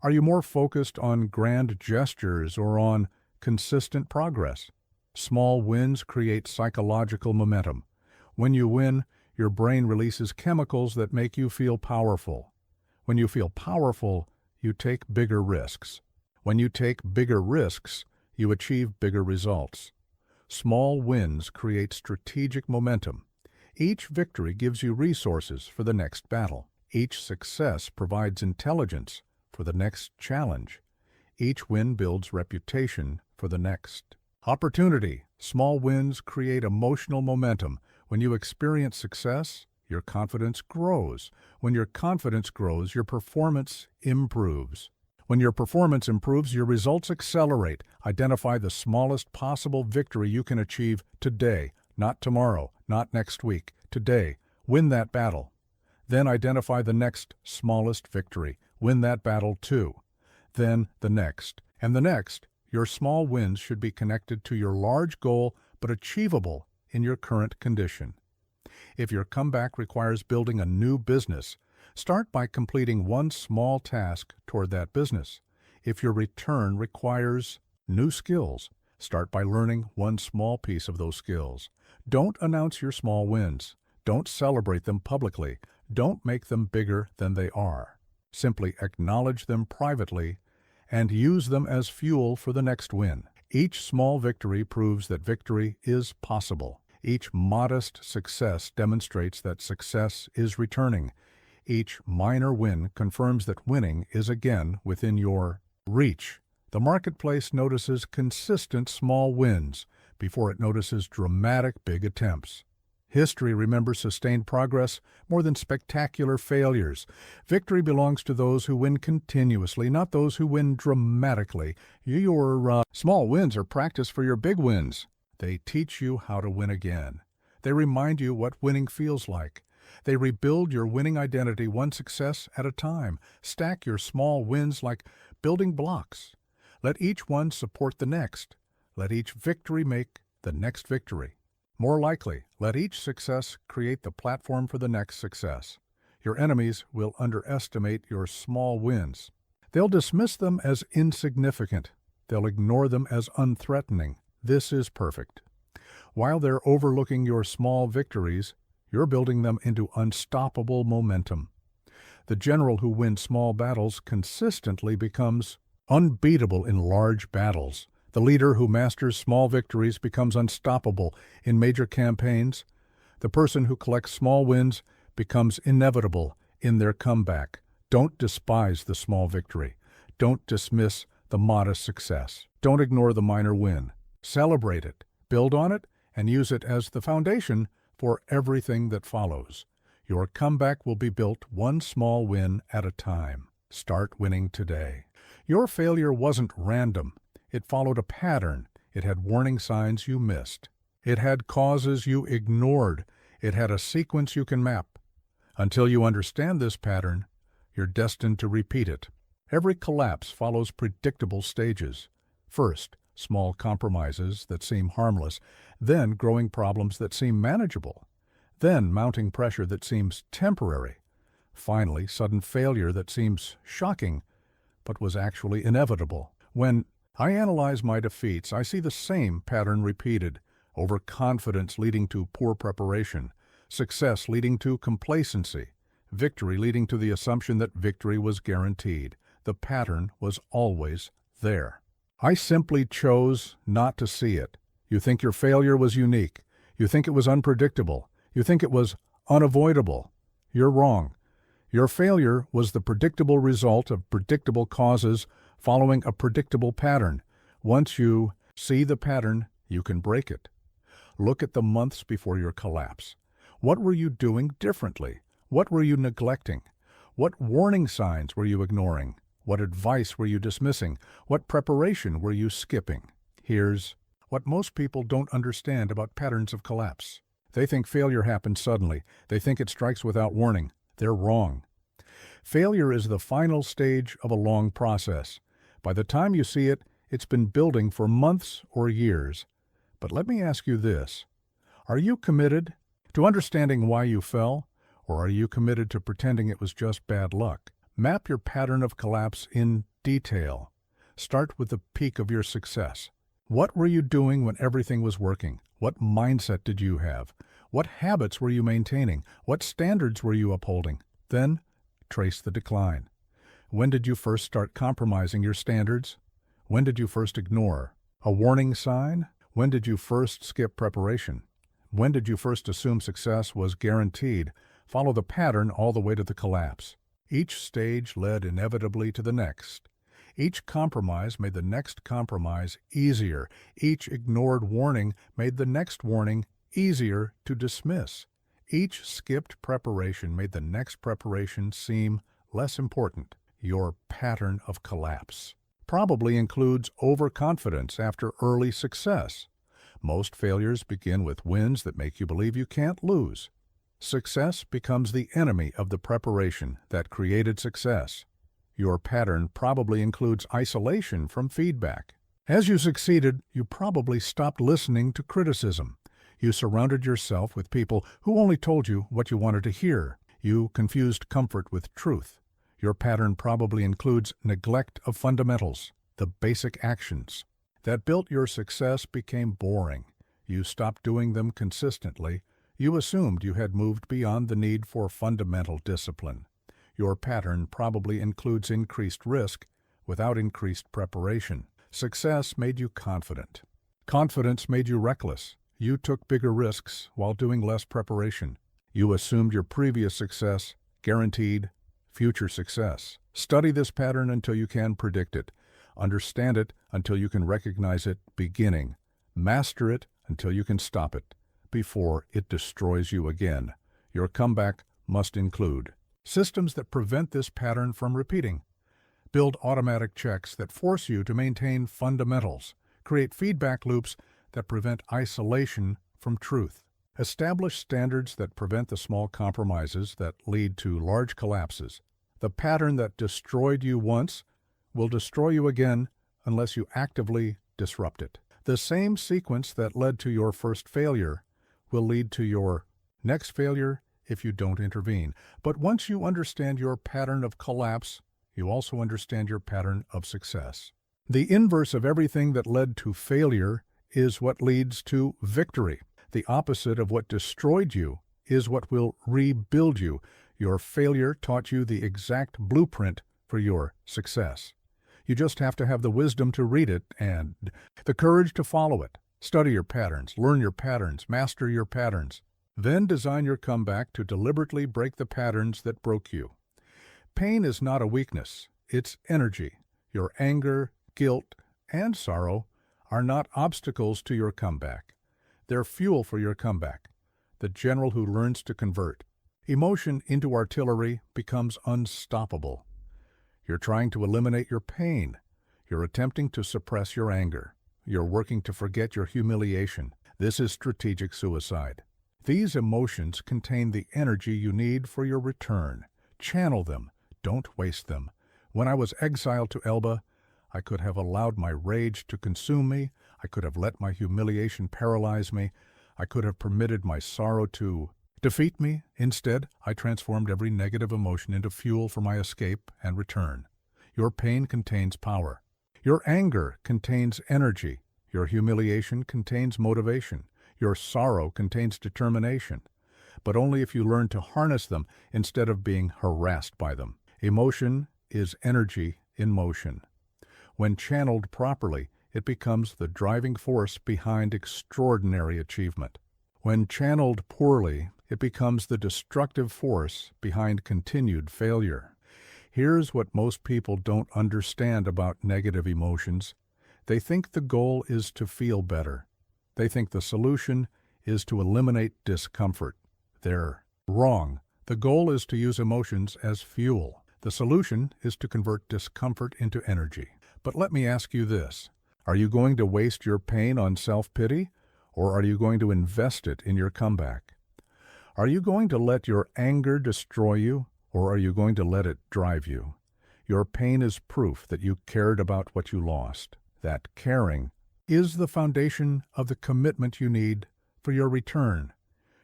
Are you more focused on grand gestures or on consistent progress? Small wins create psychological momentum. When you win, your brain releases chemicals that make you feel powerful. When you feel powerful, you take bigger risks. When you take bigger risks, you achieve bigger results. Small wins create strategic momentum. Each victory gives you resources for the next battle. Each success provides intelligence for the next challenge. Each win builds reputation for the next. Opportunity. Small wins create emotional momentum. When you experience success, your confidence grows. When your confidence grows, your performance improves. When your performance improves, your results accelerate. Identify the smallest possible victory you can achieve today, not tomorrow, not next week. Today, win that battle. Then identify the next smallest victory. Win that battle too. Then the next. And the next. Your small wins should be connected to your large goal, but achievable in your current condition. If your comeback requires building a new business, start by completing one small task toward that business. If your return requires new skills, start by learning one small piece of those skills. Don't announce your small wins. Don't celebrate them publicly. Don't make them bigger than they are. Simply acknowledge them privately and use them as fuel for the next win. Each small victory proves that victory is possible. Each modest success demonstrates that success is returning. Each minor win confirms that winning is again within your reach. The marketplace notices consistent small wins before it notices dramatic big attempts. History remembers sustained progress more than spectacular failures. Victory belongs to those who win continuously, not those who win dramatically. Your small wins are practice for your big wins. They teach you how to win again. They remind you what winning feels like. They rebuild your winning identity one success at a time. Stack your small wins like building blocks. Let each one support the next. Let each victory make the next victory. More likely, let each success create the platform for the next success. Your enemies will underestimate your small wins. They'll dismiss them as insignificant. They'll ignore them as unthreatening. This is perfect. While they're overlooking your small victories, you're building them into unstoppable momentum. The general who wins small battles consistently becomes unbeatable in large battles. The leader who masters small victories becomes unstoppable in major campaigns. The person who collects small wins becomes inevitable in their comeback. Don't despise the small victory. Don't dismiss the modest success. Don't ignore the minor win. Celebrate it, build on it, and use it as the foundation for everything that follows. Your comeback will be built one small win at a time. Start winning today. Your failure wasn't random. It followed a pattern. It had warning signs you missed. It had causes you ignored. It had a sequence you can map. Until you understand this pattern, you're destined to repeat it. Every collapse follows predictable stages. First, small compromises that seem harmless, then growing problems that seem manageable, then mounting pressure that seems temporary, finally sudden failure that seems shocking but was actually inevitable. When I analyze my defeats, I see the same pattern repeated: overconfidence leading to poor preparation, success leading to complacency, victory leading to the assumption that victory was guaranteed. The pattern was always there. I simply chose not to see it. You think your failure was unique. You think it was unpredictable. You think it was unavoidable. You're wrong. Your failure was the predictable result of predictable causes following a predictable pattern. Once you see the pattern, you can break it. Look at the months before your collapse. What were you doing differently? What were you neglecting? What warning signs were you ignoring? What advice were you dismissing? What preparation were you skipping? Here's what most people don't understand about patterns of collapse. They think failure happens suddenly. They think it strikes without warning. They're wrong. Failure is the final stage of a long process. By the time you see it, it's been building for months or years. But let me ask you this: are you committed to understanding why you fell, or are you committed to pretending it was just bad luck? Map your pattern of collapse in detail. Start with the peak of your success. What were you doing when everything was working? What mindset did you have? What habits were you maintaining? What standards were you upholding? Then, trace the decline. When did you first start compromising your standards? When did you first ignore a warning sign? When did you first skip preparation? When did you first assume success was guaranteed? Follow the pattern all the way to the collapse. Each stage led inevitably to the next. Each compromise made the next compromise easier. Each ignored warning made the next warning easier to dismiss. Each skipped preparation made the next preparation seem less important. Your pattern of collapse probably includes overconfidence after early success. Most failures begin with wins that make you believe you can't lose. Success becomes the enemy of the preparation that created success. Your pattern probably includes isolation from feedback. As you succeeded, you probably stopped listening to criticism. You surrounded yourself with people who only told you what you wanted to hear. You confused comfort with truth. Your pattern probably includes neglect of fundamentals. The basic actions that built your success became boring. You stopped doing them consistently. You assumed you had moved beyond the need for fundamental discipline. Your pattern probably includes increased risk without increased preparation. Success made you confident. Confidence made you reckless. You took bigger risks while doing less preparation. You assumed your previous success guaranteed future success. Study this pattern until you can predict it. Understand it until you can recognize it beginning. Master it until you can stop it before it destroys you again. Your comeback must include systems that prevent this pattern from repeating. Build automatic checks that force you to maintain fundamentals. Create feedback loops that prevent isolation from truth. Establish standards that prevent the small compromises that lead to large collapses. The pattern that destroyed you once will destroy you again unless you actively disrupt it. The same sequence that led to your first failure will lead to your next failure if you don't intervene. But once you understand your pattern of collapse, you also understand your pattern of success. The inverse of everything that led to failure is what leads to victory. The opposite of what destroyed you is what will rebuild you. Your failure taught you the exact blueprint for your success. You just have to have the wisdom to read it and the courage to follow it. Study your patterns, learn your patterns, master your patterns. Then design your comeback to deliberately break the patterns that broke you. Pain is not a weakness, it's energy. Your anger, guilt, and sorrow are not obstacles to your comeback. They're fuel for your comeback. The general who learns to convert emotion into artillery becomes unstoppable. You're trying to eliminate your pain. You're attempting to suppress your anger. You're working to forget your humiliation. This is strategic suicide. These emotions contain the energy you need for your return. Channel them. Don't waste them. When I was exiled to Elba, I could have allowed my rage to consume me. I could have let my humiliation paralyze me. I could have permitted my sorrow to defeat me. Instead, I transformed every negative emotion into fuel for my escape and return. Your pain contains power. Your anger contains energy. Your humiliation contains motivation. Your sorrow contains determination. But only if you learn to harness them instead of being harassed by them. Emotion is energy in motion. When channeled properly, it becomes the driving force behind extraordinary achievement. When channeled poorly, it becomes the destructive force behind continued failure. Here's what most people don't understand about negative emotions. They think the goal is to feel better. They think the solution is to eliminate discomfort. They're wrong. The goal is to use emotions as fuel. The solution is to convert discomfort into energy. But let me ask you this. Are you going to waste your pain on self-pity, or are you going to invest it in your comeback? Are you going to let your anger destroy you, or are you going to let it drive you? Your pain is proof that you cared about what you lost. That caring is the foundation of the commitment you need for your return.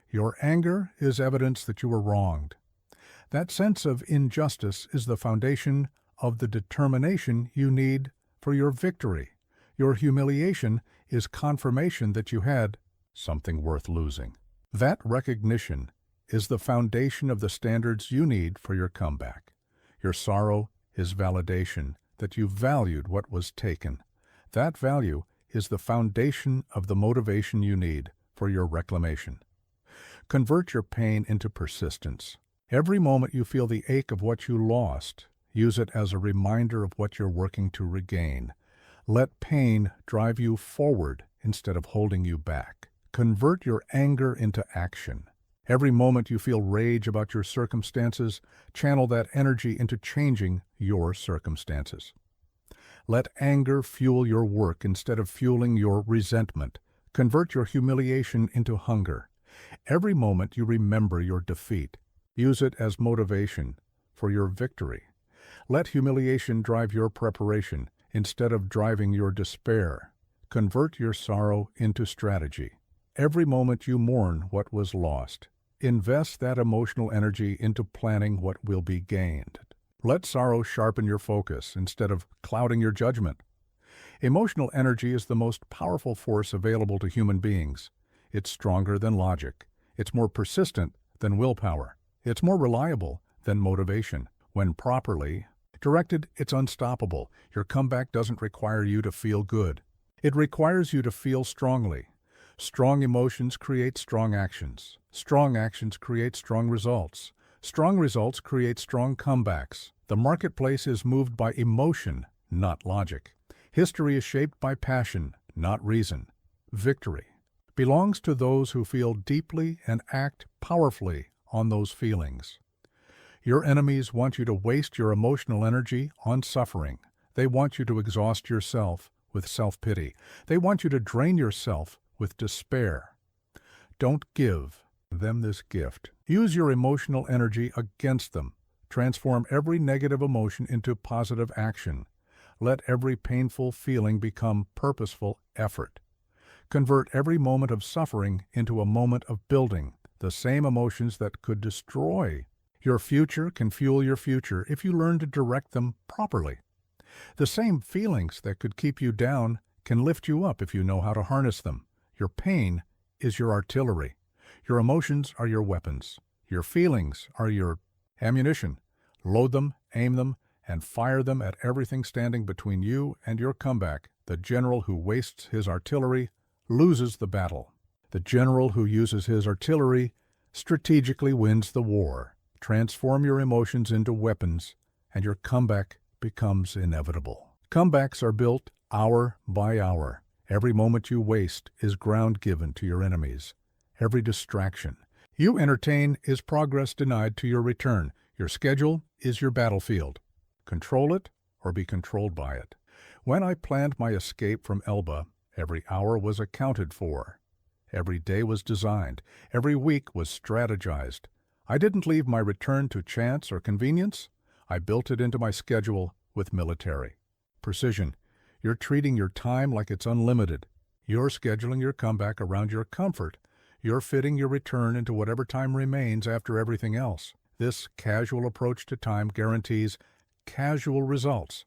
Your anger is evidence that you were wronged. That sense of injustice is the foundation of the determination you need for your victory. Your humiliation is confirmation that you had something worth losing. That recognition is the foundation of the standards you need for your comeback. Your sorrow is validation that you valued what was taken. That value is the foundation of the motivation you need for your reclamation. Convert your pain into persistence. Every moment you feel the ache of what you lost, use it as a reminder of what you're working to regain. Let pain drive you forward instead of holding you back. Convert your anger into action. Every moment you feel rage about your circumstances, channel that energy into changing your circumstances. Let anger fuel your work instead of fueling your resentment. Convert your humiliation into hunger. Every moment you remember your defeat, use it as motivation for your victory. Let humiliation drive your preparation instead of driving your despair. Convert your sorrow into strategy. Every moment you mourn what was lost, invest that emotional energy into planning what will be gained. Let sorrow sharpen your focus instead of clouding your judgment. Emotional energy is the most powerful force available to human beings. It's stronger than logic. It's more persistent than willpower. It's more reliable than motivation. When properly directed, it's unstoppable. Your comeback doesn't require you to feel good. It requires you to feel strongly. Strong emotions create strong actions. Strong actions create strong results. Strong results create strong comebacks. The marketplace is moved by emotion, not logic. History is shaped by passion, not reason. Victory belongs to those who feel deeply and act powerfully on those feelings. Your enemies want you to waste your emotional energy on suffering. They want you to exhaust yourself with self-pity. They want you to drain yourself with despair. Don't give them this gift. Use your emotional energy against them. Transform every negative emotion into positive action. Let every painful feeling become purposeful effort. Convert every moment of suffering into a moment of building. The same emotions that could destroy your future can fuel your future if you learn to direct them properly. The same feelings that could keep you down can lift you up if you know how to harness them. Your pain is your artillery. Your emotions are your weapons. Your feelings are your ammunition. Load them, aim them, and fire them at everything standing between you and your comeback. The general who wastes his artillery loses the battle. The general who uses his artillery strategically wins the war. Transform your emotions into weapons, and your comeback becomes inevitable. Comebacks are built hour by hour. Every moment you waste is ground given to your enemies. Every distraction you entertain is progress denied to your return. Your schedule is your battlefield. Control it or be controlled by it. When I planned my escape from Elba, every hour was accounted for. Every day was designed. Every week was strategized. I didn't leave my return to chance or convenience. I built it into my schedule with military precision. You're treating your time like it's unlimited. You're scheduling your comeback around your comfort. You're fitting your return into whatever time remains after everything else. This casual approach to time guarantees casual results.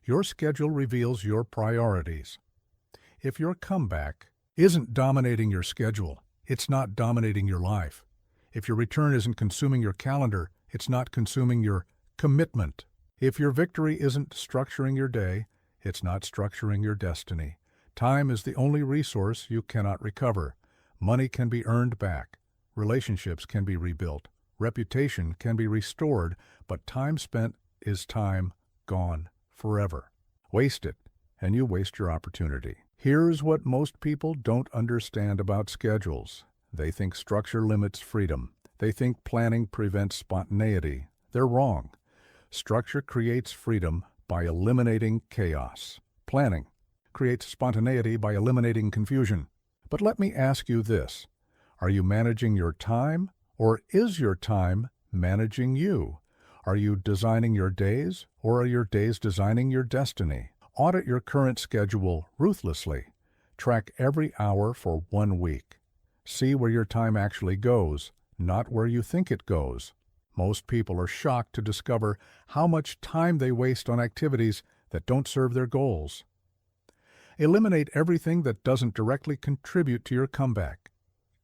Your schedule reveals your priorities. If your comeback isn't dominating your schedule, it's not dominating your life. If your return isn't consuming your calendar, it's not consuming your commitment. If your victory isn't structuring your day, it's not structuring your destiny. Time is the only resource you cannot recover. Money can be earned back. Relationships can be rebuilt. Reputation can be restored, but time spent is time gone forever. Waste it, and you waste your opportunity. Here's what most people don't understand about schedules. They think structure limits freedom. They think planning prevents spontaneity. They're wrong. Structure creates freedom by eliminating chaos. Planning creates spontaneity by eliminating confusion. But let me ask you this. Are you managing your time, or is your time managing you? Are you designing your days, or are your days designing your destiny? Audit your current schedule ruthlessly. Track every hour for 1 week. See where your time actually goes, not where you think it goes. Most people are shocked to discover how much time they waste on activities that don't serve their goals. Eliminate everything that doesn't directly contribute to your comeback.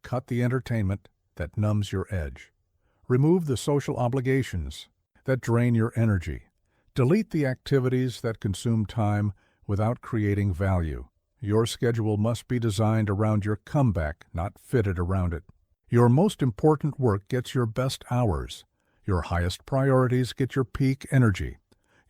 Cut the entertainment that numbs your edge. Remove the social obligations that drain your energy. Delete the activities that consume time without creating value. Your schedule must be designed around your comeback, not fitted around it. Your most important work gets your best hours. Your highest priorities get your peak energy.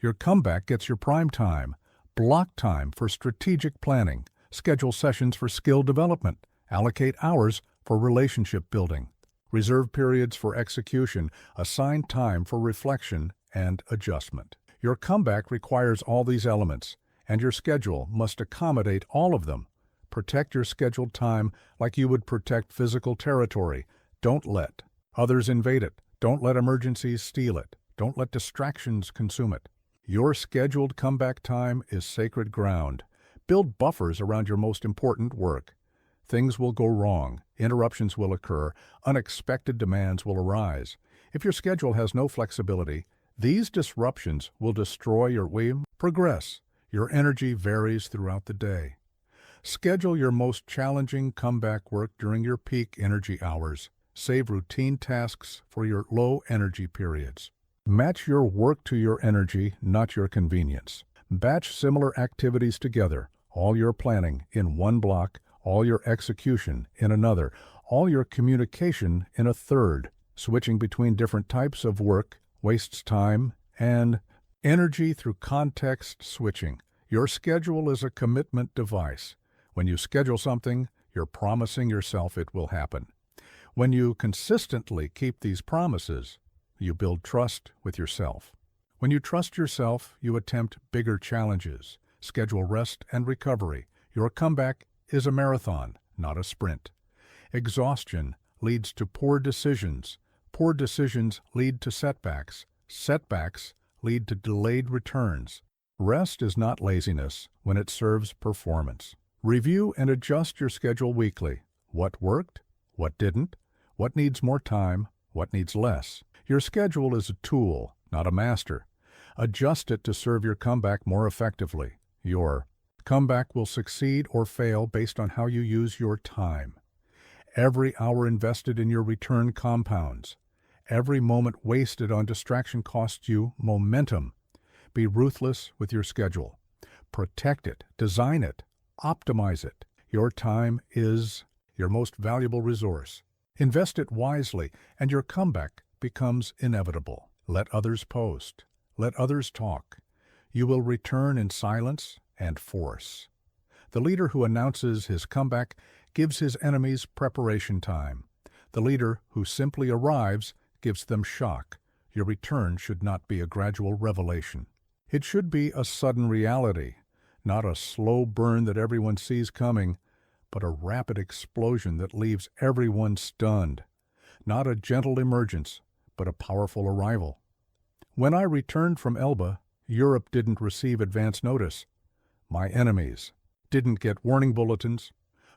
Your comeback gets your prime time. Block time for strategic planning. Schedule sessions for skill development. Allocate hours for relationship building. Reserve periods for execution. Assign time for reflection and adjustment. Your comeback requires all these elements, and your schedule must accommodate all of them. Protect your scheduled time like you would protect physical territory. Don't let others invade it. Don't let emergencies steal it. Don't let distractions consume it. Your scheduled comeback time is sacred ground. Build buffers around your most important work. Things will go wrong. Interruptions will occur. Unexpected demands will arise. If your schedule has no flexibility, these disruptions will destroy your way to progress. Your energy varies throughout the day. Schedule your most challenging comeback work during your peak energy hours. Save routine tasks for your low energy periods. Match your work to your energy, not your convenience. Batch similar activities together, all your planning in one block, all your execution in another, all your communication in a third. Switching between different types of work wastes time and energy through context switching. Your schedule is a commitment device. When you schedule something, you're promising yourself it will happen. When you consistently keep these promises, you build trust with yourself. When you trust yourself, you attempt bigger challenges. Schedule rest and recovery. Your comeback is a marathon, not a sprint. Exhaustion leads to poor decisions. Poor decisions lead to setbacks. Setbacks lead to delayed returns. Rest is not laziness when it serves performance. Review and adjust your schedule weekly. What worked? What didn't? What needs more time? What needs less? Your schedule is a tool, not a master. Adjust it to serve your comeback more effectively. Your comeback will succeed or fail based on how you use your time. Every hour invested in your return compounds. Every moment wasted on distraction costs you momentum. Be ruthless with your schedule. Protect it, design it, optimize it. Your time is your most valuable resource. Invest it wisely, and your comeback becomes inevitable. Let others post. Let others talk. You will return in silence and force. The leader who announces his comeback gives his enemies preparation time. The leader who simply arrives gives them shock. Your return should not be a gradual revelation. It should be a sudden reality, not a slow burn that everyone sees coming, but a rapid explosion that leaves everyone stunned. Not a gentle emergence, but a powerful arrival. When I returned from Elba, Europe didn't receive advance notice. My enemies didn't get warning bulletins.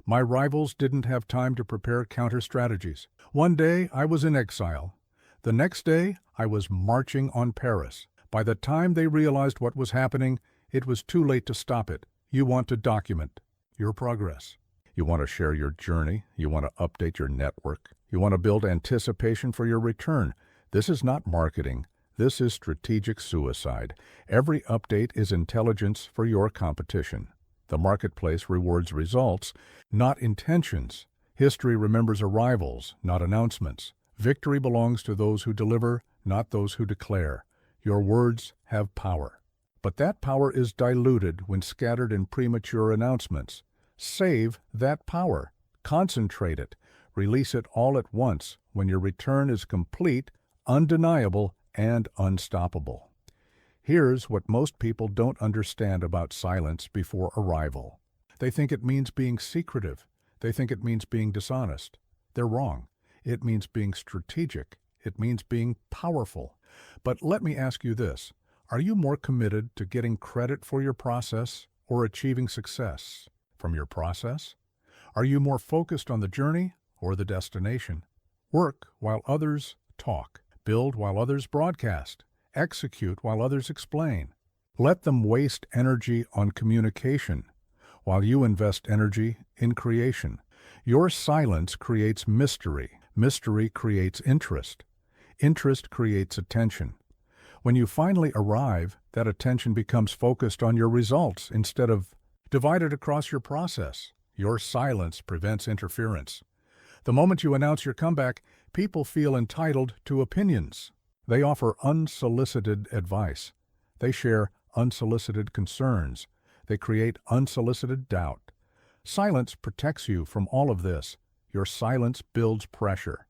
My rivals didn't have time to prepare counter-strategies. One day I was in exile. The next day I was marching on Paris. By the time they realized what was happening, it was too late to stop it. You want to document your progress. You want to share your journey. You want to update your network. You want to build anticipation for your return. This is not marketing. This is strategic suicide. Every update is intelligence for your competition. The marketplace rewards results, not intentions. History remembers arrivals, not announcements. Victory belongs to those who deliver, not those who declare. Your words have power. But that power is diluted when scattered in premature announcements. Save that power. Concentrate it. Release it all at once when your return is complete, undeniable, and unstoppable. Here's what most people don't understand about silence before arrival. They think it means being secretive. They think it means being dishonest. They're wrong. It means being strategic. It means being powerful. But let me ask you this. Are you more committed to getting credit for your process or achieving success from your process? Are you more focused on the journey or the destination? Work while others talk. Build while others broadcast. Execute while others explain. Let them waste energy on communication while you invest energy in creation. Your silence creates mystery. Mystery creates interest. Interest creates attention. When you finally arrive, that attention becomes focused on your results instead of divided across your process. Your silence prevents interference. The moment you announce your comeback, people feel entitled to opinions. They offer unsolicited advice. They share unsolicited concerns. They create unsolicited doubt. Silence protects you from all of this. Your silence builds pressure.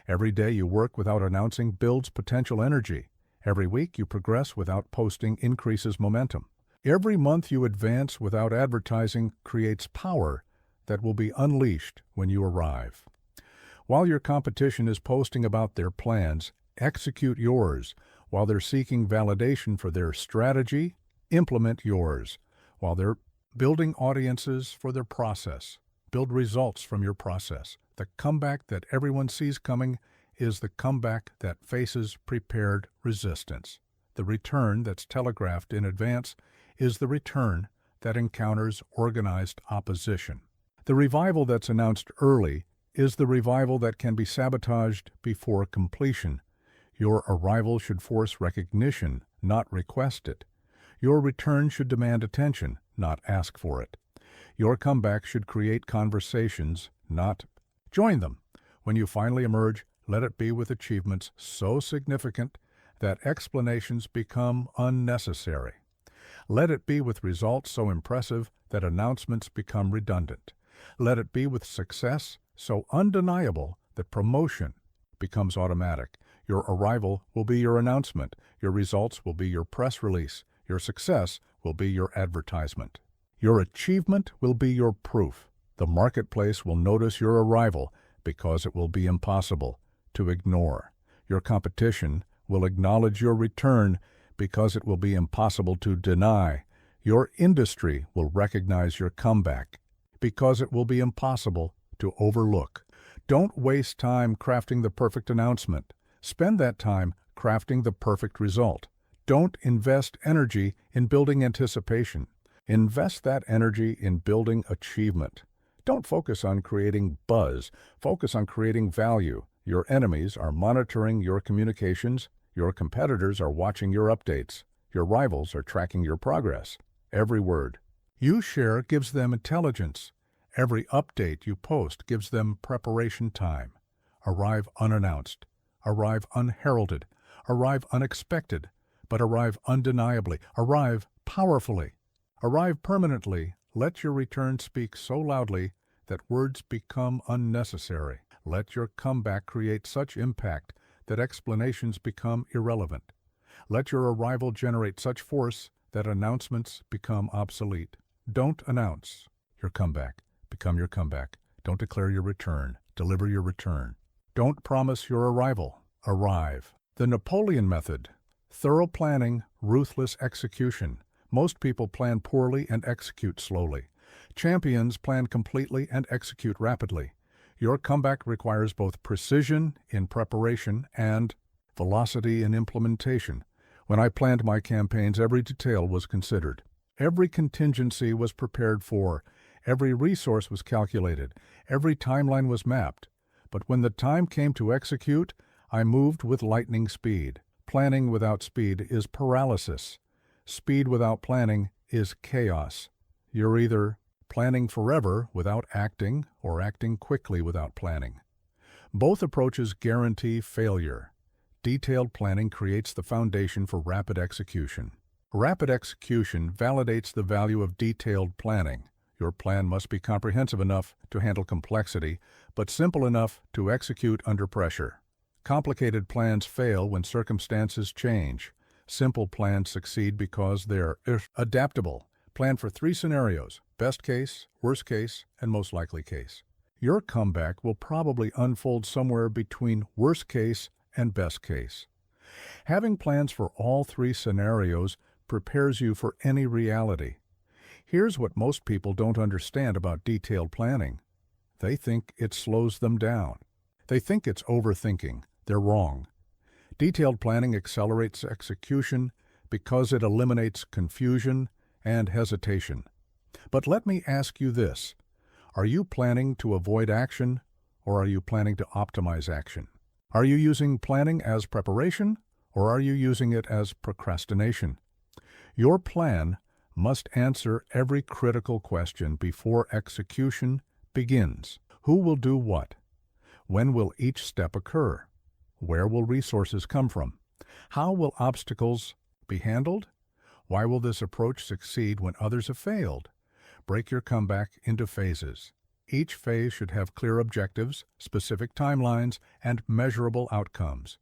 Every day you work without announcing builds potential energy. Every week you progress without posting increases momentum. Every month you advance without advertising creates power that will be unleashed when you arrive. While your competition is posting about their plans, execute yours. While they're seeking validation for their strategy, implement yours. While they're building audiences for their process, build results from your process. The comeback that everyone sees coming is the comeback that faces prepared resistance. The return that's telegraphed in advance is the return that encounters organized opposition. The revival that's announced early is the revival that can be sabotaged before completion. Your arrival should force recognition, not request it. Your return should demand attention, not ask for it. Your comeback should create conversations, not join them. When you finally emerge, let it be with achievements so significant that explanations become unnecessary. Let it be with results so impressive that announcements become redundant. Let it be with success so undeniable that promotion becomes automatic. Your arrival will be your announcement. Your results will be your press release. Your success will be your advertisement. Your achievement will be your proof. The marketplace will notice your arrival because it will be impossible to ignore. Your competition will acknowledge your return because it will be impossible to deny. Your industry will recognize your comeback because it will be impossible to overlook. Don't waste time crafting the perfect announcement. Spend that time crafting the perfect result. Don't invest energy in building anticipation. Invest that energy in building achievement. Don't focus on creating buzz. Focus on creating value. Your enemies are monitoring your communications. Your competitors are watching your updates. Your rivals are tracking your progress. Every word you share gives them intelligence. Every update you post gives them preparation time. Arrive unannounced. Arrive unheralded. Arrive unexpected. But arrive undeniably. Arrive powerfully. Arrive permanently. Let your return speak so loudly that words become unnecessary. Let your comeback create such impact that explanations become irrelevant. Let your arrival generate such force that announcements become obsolete. Don't announce your comeback. Become your comeback. Don't declare your return. Deliver your return. Don't promise your arrival. Arrive. The Napoleon method. Thorough planning, ruthless execution. Most people plan poorly and execute slowly. Champions plan completely and execute rapidly. Your comeback requires both precision in preparation and velocity in implementation. When I planned my campaigns, every detail was considered. Every contingency was prepared for. Every resource was calculated. Every timeline was mapped. But when the time came to execute, I moved with lightning speed. Planning without speed is paralysis. Speed without planning is chaos. You're either planning forever without acting or acting quickly without planning. Both approaches guarantee failure. Detailed planning creates the foundation for rapid execution. Rapid execution validates the value of detailed planning. Your plan must be comprehensive enough to handle complexity, but simple enough to execute under pressure. Complicated plans fail when circumstances change. Simple plans succeed because they're adaptable. Plan for 3 scenarios: best case, worst case, and most likely case. Your comeback will probably unfold somewhere between worst case and best case. Having plans for all 3 scenarios prepares you for any reality. Here's what most people don't understand about detailed planning. They think it slows them down. They think it's overthinking. They're wrong. Detailed planning accelerates execution because it eliminates confusion and hesitation. But let me ask you this. Are you planning to avoid action, or are you planning to optimize action? Are you using planning as preparation, or are you using it as procrastination? Your plan must answer every critical question before execution begins. Who will do what? When will each step occur? Where will resources come from? How will obstacles be handled? Why will this approach succeed when others have failed? Break your comeback into phases. Each phase should have clear objectives, specific timelines, and measurable outcomes.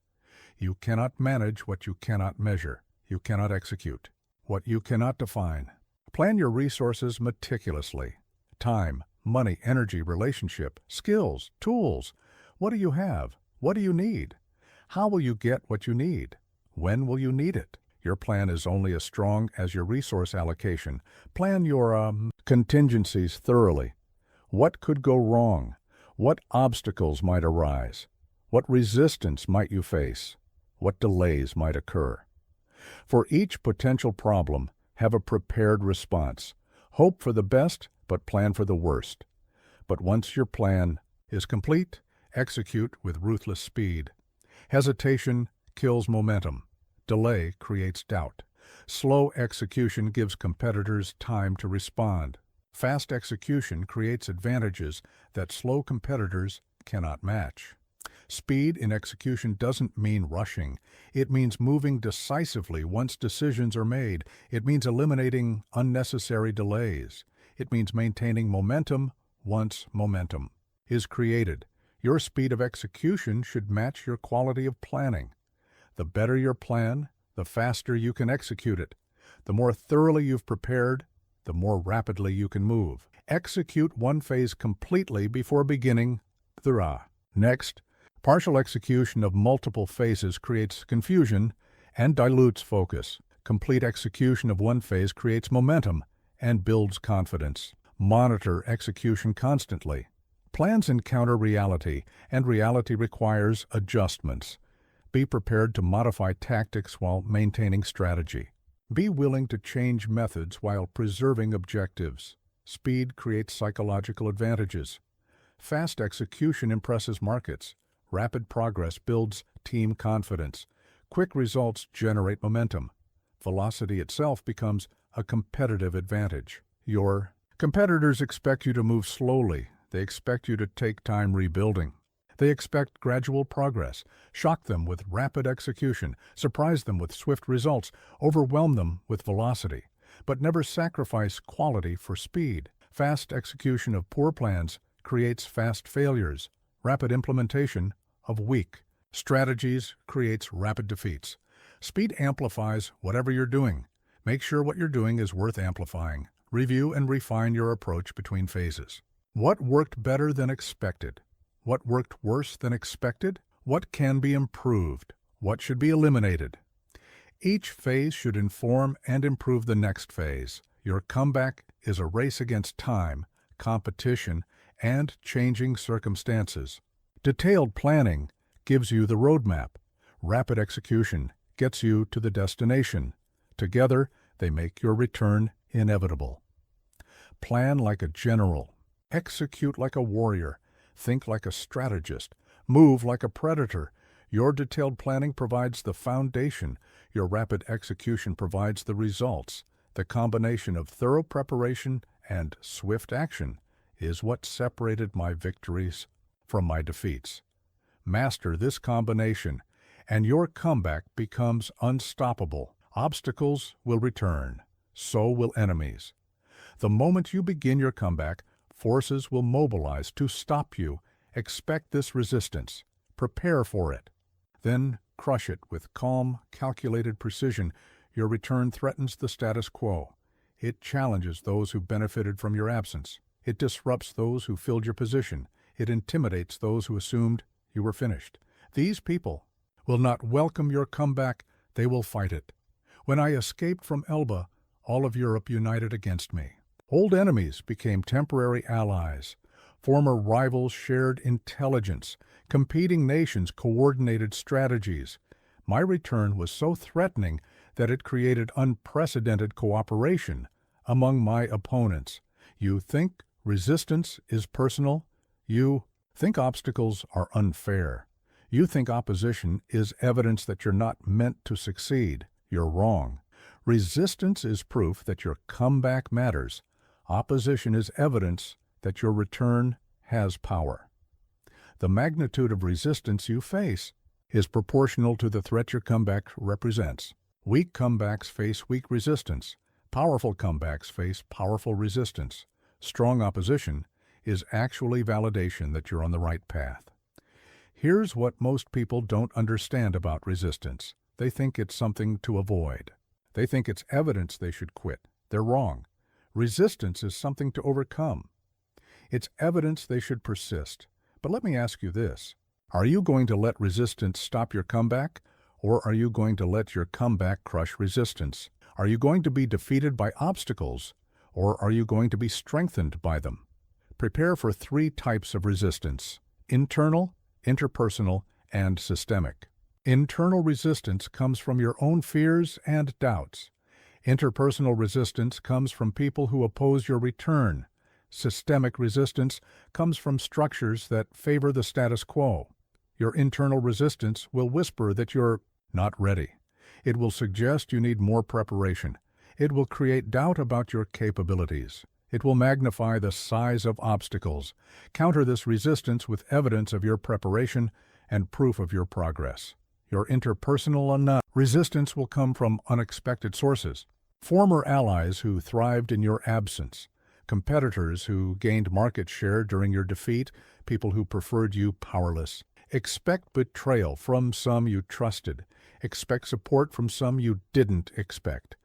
You cannot manage what you cannot measure. You cannot execute what you cannot define. Plan your resources meticulously. Time, money, energy, relationship, skills, tools. What do you have? What do you need? How will you get what you need? When will you need it? Your plan is only as strong as your resource allocation. Plan your contingencies thoroughly. What could go wrong? What obstacles might arise? What resistance might you face? What delays might occur? For each potential problem, have a prepared response. Hope for the best, but plan for the worst. But once your plan is complete, execute with ruthless speed. Hesitation kills momentum. Delay creates doubt. Slow execution gives competitors time to respond. Fast execution creates advantages that slow competitors cannot match. Speed in execution doesn't mean rushing. It means moving decisively once decisions are made. It means eliminating unnecessary delays. It means maintaining momentum once momentum is created. Your speed of execution should match your quality of planning. The better your plan, the faster you can execute it. The more thoroughly you've prepared, the more rapidly you can move. Execute one phase completely before beginning the next. Partial execution of multiple phases creates confusion and dilutes focus. Complete execution of one phase creates momentum and builds confidence. Monitor execution constantly. Plans encounter reality, and reality requires adjustments. Be prepared to modify tactics while maintaining strategy. Be willing to change methods while preserving objectives. Speed creates psychological advantages. Fast execution impresses markets. Rapid progress builds team confidence. Quick results generate momentum. Velocity itself becomes a competitive advantage. Your competitors expect you to move slowly. They expect you to take time rebuilding. They expect gradual progress. Shock them with rapid execution. Surprise them with swift results. Overwhelm them with velocity. But never sacrifice quality for speed. Fast execution of poor plans creates fast failures. Rapid implementation of weak strategies creates rapid defeats. Speed amplifies whatever you're doing. Make sure what you're doing is worth amplifying. Review and refine your approach between phases. What worked better than expected? What worked worse than expected? What can be improved? What should be eliminated? Each phase should inform and improve the next phase. Your comeback is a race against time, competition, and changing circumstances. Detailed planning gives you the roadmap. Rapid execution gets you to the destination. Together, they make your return inevitable. Plan like a general. Execute like a warrior. Think like a strategist. Move like a predator. Your detailed planning provides the foundation. Your rapid execution provides the results. The combination of thorough preparation and swift action is what separated my victories from my defeats. Master this combination, and your comeback becomes unstoppable. Obstacles will return. So will enemies. The moment you begin your comeback, forces will mobilize to stop you. Expect this resistance. Prepare for it. Then crush it with calm, calculated precision. Your return threatens the status quo. It challenges those who benefited from your absence. It disrupts those who filled your position. It intimidates those who assumed you were finished. These people will not welcome your comeback. They will fight it. When I escaped from Elba, all of Europe united against me. Old enemies became temporary allies. Former rivals shared intelligence. Competing nations coordinated strategies. My return was so threatening that it created unprecedented cooperation among my opponents. You think resistance is personal? You think obstacles are unfair. You think opposition is evidence that you're not meant to succeed. You're wrong. Resistance is proof that your comeback matters. Opposition is evidence that your return has power. The magnitude of resistance you face is proportional to the threat your comeback represents. Weak comebacks face weak resistance. Powerful comebacks face powerful resistance. Strong opposition is actually validation that you're on the right path. Here's what most people don't understand about resistance. They think it's something to avoid. They think it's evidence they should quit. They're wrong. Resistance is something to overcome. It's evidence they should persist. But let me ask you this. Are you going to let resistance stop your comeback, or are you going to let your comeback crush resistance? Are you going to be defeated by obstacles, or are you going to be strengthened by them? Prepare for 3 types of resistance: internal, interpersonal, and systemic. Internal resistance comes from your own fears and doubts. Interpersonal resistance comes from people who oppose your return. Systemic resistance comes from structures that favor the status quo. Your internal resistance will whisper that you're not ready. It will suggest you need more preparation. It will create doubt about your capabilities. It will magnify the size of obstacles. Counter this resistance with evidence of your preparation and proof of your progress. Your interpersonal resistance will come from unexpected sources. Former allies who thrived in your absence. Competitors who gained market share during your defeat. People who preferred you powerless. Expect betrayal from some you trusted. Expect support from some you didn't expect.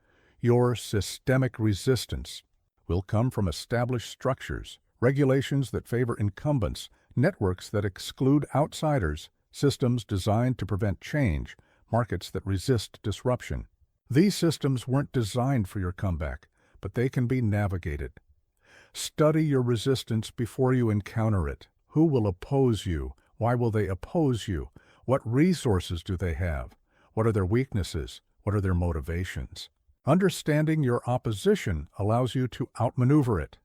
Your systemic resistance will come from established structures, regulations that favor incumbents, networks that exclude outsiders, systems designed to prevent change, markets that resist disruption. These systems weren't designed for your comeback, but they can be navigated. Study your resistance before you encounter it. Who will oppose you? Why will they oppose you? What resources do they have? What are their weaknesses? What are their motivations? Understanding your opposition allows you to outmaneuver it.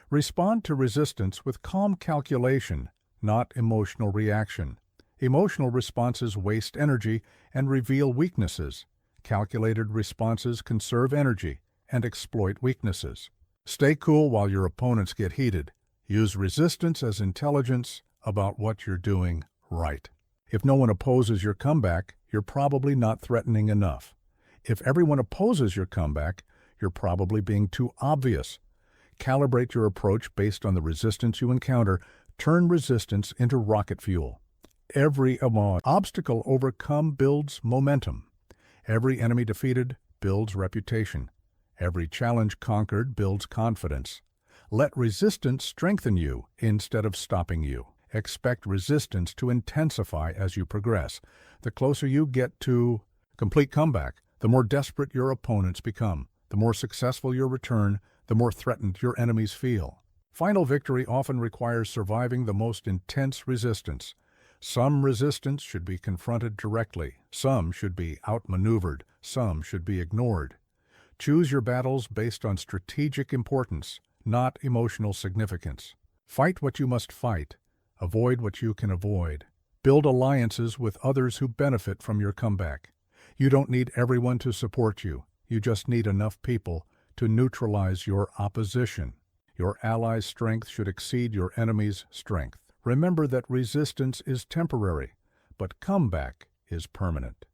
Respond to resistance with calm calculation, not emotional reaction. Emotional responses waste energy and reveal weaknesses. Calculated responses conserve energy and exploit weaknesses. Stay cool while your opponents get heated. Use resistance as intelligence about what you're doing right. If no one opposes your comeback, you're probably not threatening enough. If everyone opposes your comeback, you're probably being too obvious. Calibrate your approach based on the resistance you encounter. Turn resistance into rocket fuel. Every obstacle overcome builds momentum. Every enemy defeated builds reputation. Every challenge conquered builds confidence. Let resistance strengthen you instead of stopping you. Expect resistance to intensify as you progress. The closer you get to complete comeback, The more desperate your opponents become, the more successful your return, the more threatened your enemies feel. Final victory often requires surviving the most intense resistance. Some resistance should be confronted directly, some should be outmaneuvered, some should be ignored. Choose your battles based on strategic importance, not emotional significance. Fight what you must fight, avoid what you can avoid. Build alliances with others who benefit from your comeback. You don't need everyone to support you, you just need enough people to neutralize your opposition. Your allies' strength should exceed your enemy's strength. Remember that resistance is temporary, but comeback is permanent.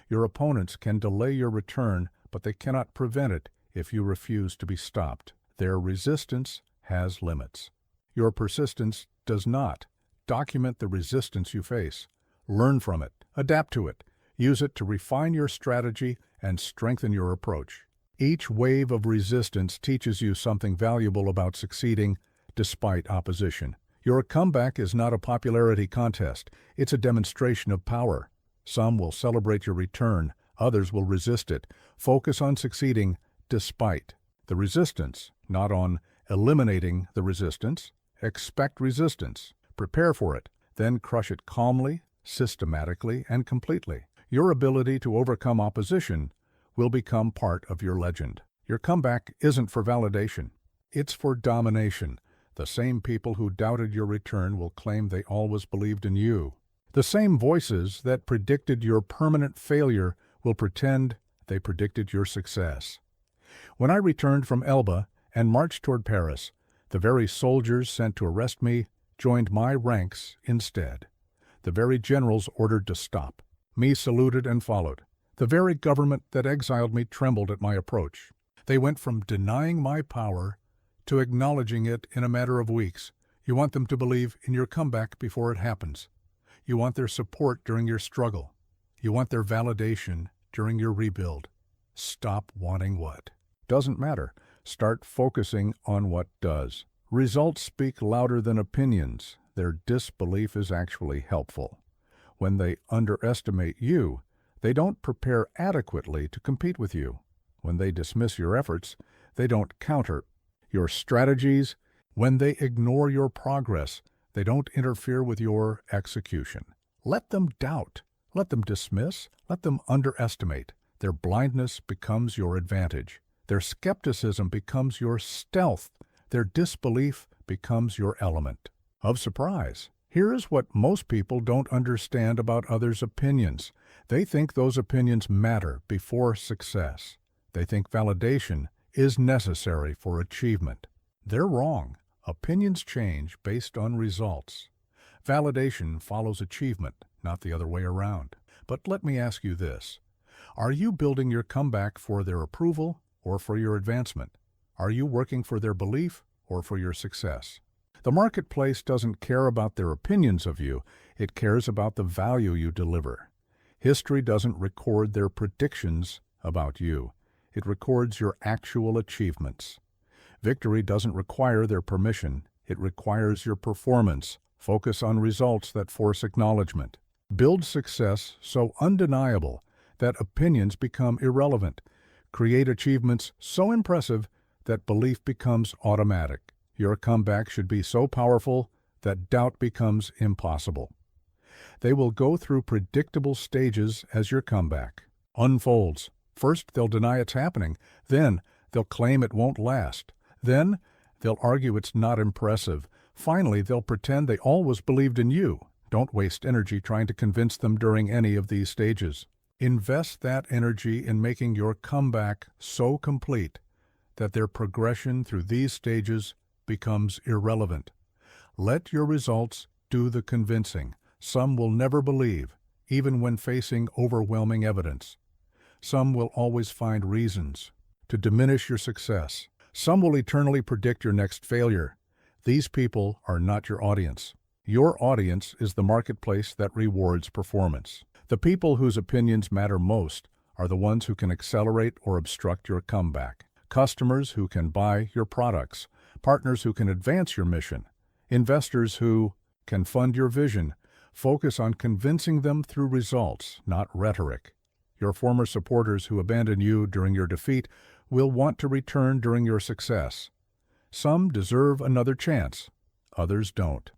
Your opponents can delay your return, but they cannot prevent it if you refuse to be stopped. Their resistance has limits. Your persistence does not. Document the resistance you face. Learn from it. Adapt to it. Use it to refine your strategy and strengthen your approach. Each wave of resistance teaches you something valuable about succeeding despite opposition. Your comeback is not a popularity contest. It's a demonstration of power. Some will celebrate your return. Others will resist it. Focus on succeeding despite the resistance, not on eliminating the resistance. Expect resistance. Prepare for it, then crush it calmly, systematically, and completely. Your ability to overcome opposition will become part of your legend. Your comeback isn't for validation. It's for domination. The same people who doubted your return will claim they always believed in you. The same voices that predicted your permanent failure will pretend they predicted your success. When I returned from Elba and marched toward Paris, the very soldiers sent to arrest me joined my ranks instead. The very generals ordered to stop me saluted and followed. The very government that exiled me trembled at my approach. They went from denying my power to acknowledging it in a matter of weeks. You want them to believe in your comeback before it happens. You want their support during your struggle. You want their validation during your rebuild. Stop wanting what doesn't matter. Start focusing on what does. Results speak louder than opinions. Their disbelief is actually helpful. When they underestimate you, they don't prepare adequately to compete with you. When they dismiss your efforts, they don't counter your strategies. When they ignore your progress, they don't interfere with your execution. Let them doubt. Let them dismiss. Let them underestimate. Their blindness becomes your advantage. Their skepticism becomes your stealth. Their disbelief becomes your element of surprise. Here is what most people don't understand about others' opinions. They think those opinions matter before success. They think validation is necessary for achievement. They're wrong. Opinions change based on results. Validation follows achievement, not the other way around. But let me ask you this. Are you building your comeback for their approval or for your advancement? Are you working for their belief or for your success? The marketplace doesn't care about their opinions of you. It cares about the value you deliver. History doesn't record their predictions about you. It records your actual achievements. Victory doesn't require their permission. It requires your performance. Focus on results that force acknowledgement. Build success so undeniable that opinions become irrelevant. Create achievements so impressive that belief becomes automatic. Your comeback should be so powerful that doubt becomes impossible. They will go through predictable stages as your comeback unfolds. First, they'll deny it's happening. Then, they'll claim it won't last. Then, they'll argue it's not impressive. Finally, they'll pretend they always believed in you. Don't waste energy trying to convince them during any of these stages. Invest that energy in making your comeback so complete that their progression through these stages becomes irrelevant. Let your results do the convincing. Some will never believe, even when facing overwhelming evidence. Some will always find reasons to diminish your success. Some will eternally predict your next failure. These people are not your audience. Your audience is the marketplace that rewards performance. The people whose opinions matter most are the ones who can accelerate or obstruct your comeback. Customers who can buy your products, partners who can advance your mission, investors who can fund your vision. Focus on convincing them through results, not rhetoric. Your former supporters who abandoned you during your defeat will want to return during your success. Some deserve another chance, others don't.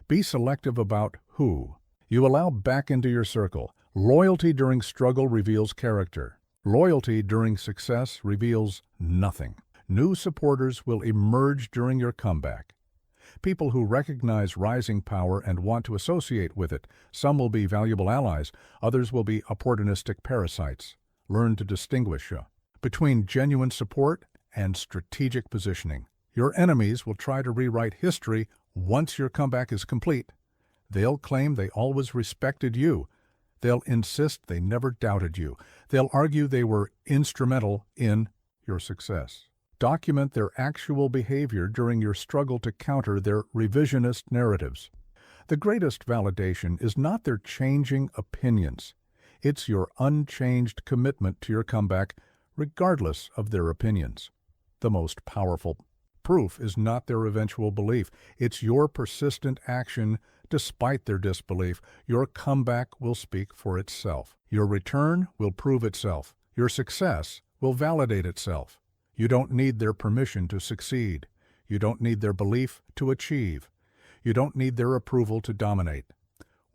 Be selective about who you allow back into your circle. Loyalty during struggle reveals character. Loyalty during success reveals nothing. New supporters will emerge during your comeback. People who recognize rising power and want to associate with it. Some will be valuable allies, others will be opportunistic parasites. Learn to distinguish between genuine support and strategic positioning. Your enemies will try to rewrite history once your comeback is complete. They'll claim they always respected you. They'll insist they never doubted you. They'll argue they were instrumental in your success. Document their actual behavior during your struggle to counter their revisionist narratives. The greatest validation is not their changing opinions. It's your unchanged commitment to your comeback, regardless of their opinions. The most powerful proof is not their eventual belief. It's your persistent action despite their disbelief. Your comeback will speak for itself. Your return will prove itself. Your success will validate itself. You don't need their permission to succeed. You don't need their belief to achieve. You don't need their approval to dominate.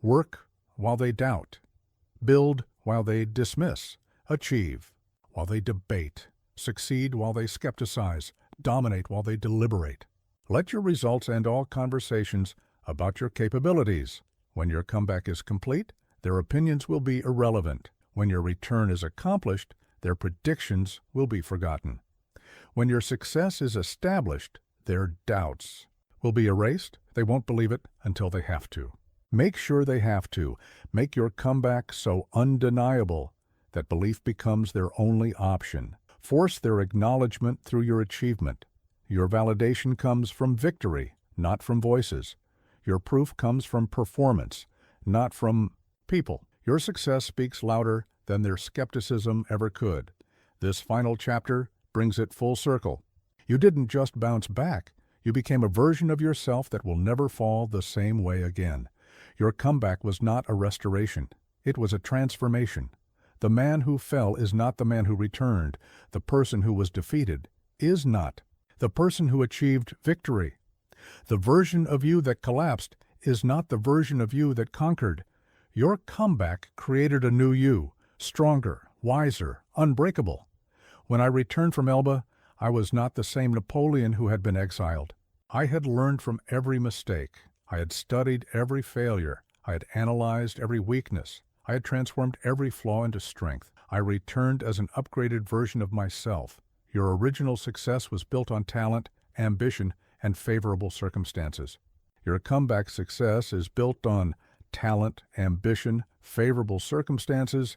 Work while they doubt. Build while they dismiss. Achieve while they debate. Succeed while they skepticize. Dominate while they deliberate. Let your results end all conversations about your capabilities. When your comeback is complete, their opinions will be irrelevant. When your return is accomplished, their predictions will be forgotten. When your success is established, their doubts will be erased. They won't believe it until they have to. Make sure they have to. Make your comeback so undeniable that belief becomes their only option. Force their acknowledgement through your achievement. Your validation comes from victory, not from voices. Your proof comes from performance, not from people. Your success speaks louder than their skepticism ever could. This final chapter brings it full circle. You didn't just bounce back. You became a version of yourself that will never fall the same way again. Your comeback was not a restoration. It was a transformation. The man who fell is not the man who returned. The person who was defeated is not. The person who achieved victory. The version of you that collapsed is not the version of you that conquered. Your comeback created a new you, stronger, wiser, unbreakable. When I returned from Elba, I was not the same Napoleon who had been exiled. I had learned from every mistake. I had studied every failure. I had analyzed every weakness. I had transformed every flaw into strength. I returned as an upgraded version of myself. Your original success was built on talent, ambition, and favorable circumstances. Your comeback success is built on talent, ambition, favorable circumstances,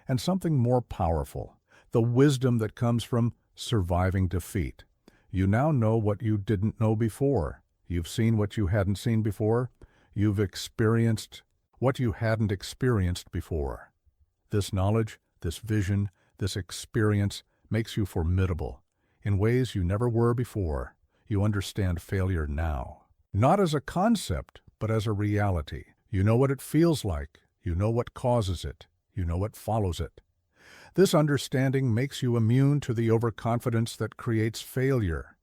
and something more powerful, the wisdom that comes from surviving defeat. You now know what you didn't know before. You've seen what you hadn't seen before. You've experienced what you hadn't experienced before. This knowledge, this vision, this experience makes you formidable in ways you never were before. You understand failure now, not as a concept, but as a reality. You know what it feels like. You know what causes it. You know what follows it. This understanding makes you immune to the overconfidence that creates failure.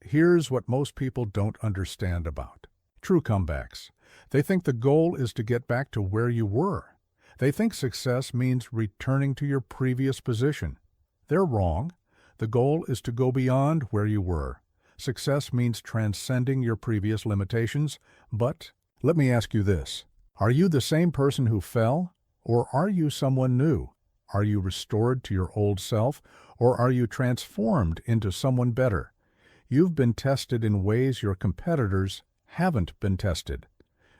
Here's what most people don't understand about true comebacks. They think the goal is to get back to where you were. They think success means returning to your previous position. They're wrong. The goal is to go beyond where you were. Success means transcending your previous limitations. But let me ask you this. Are you the same person who fell, or are you someone new? Are you restored to your old self, or are you transformed into someone better? You've been tested in ways your competitors haven't been tested.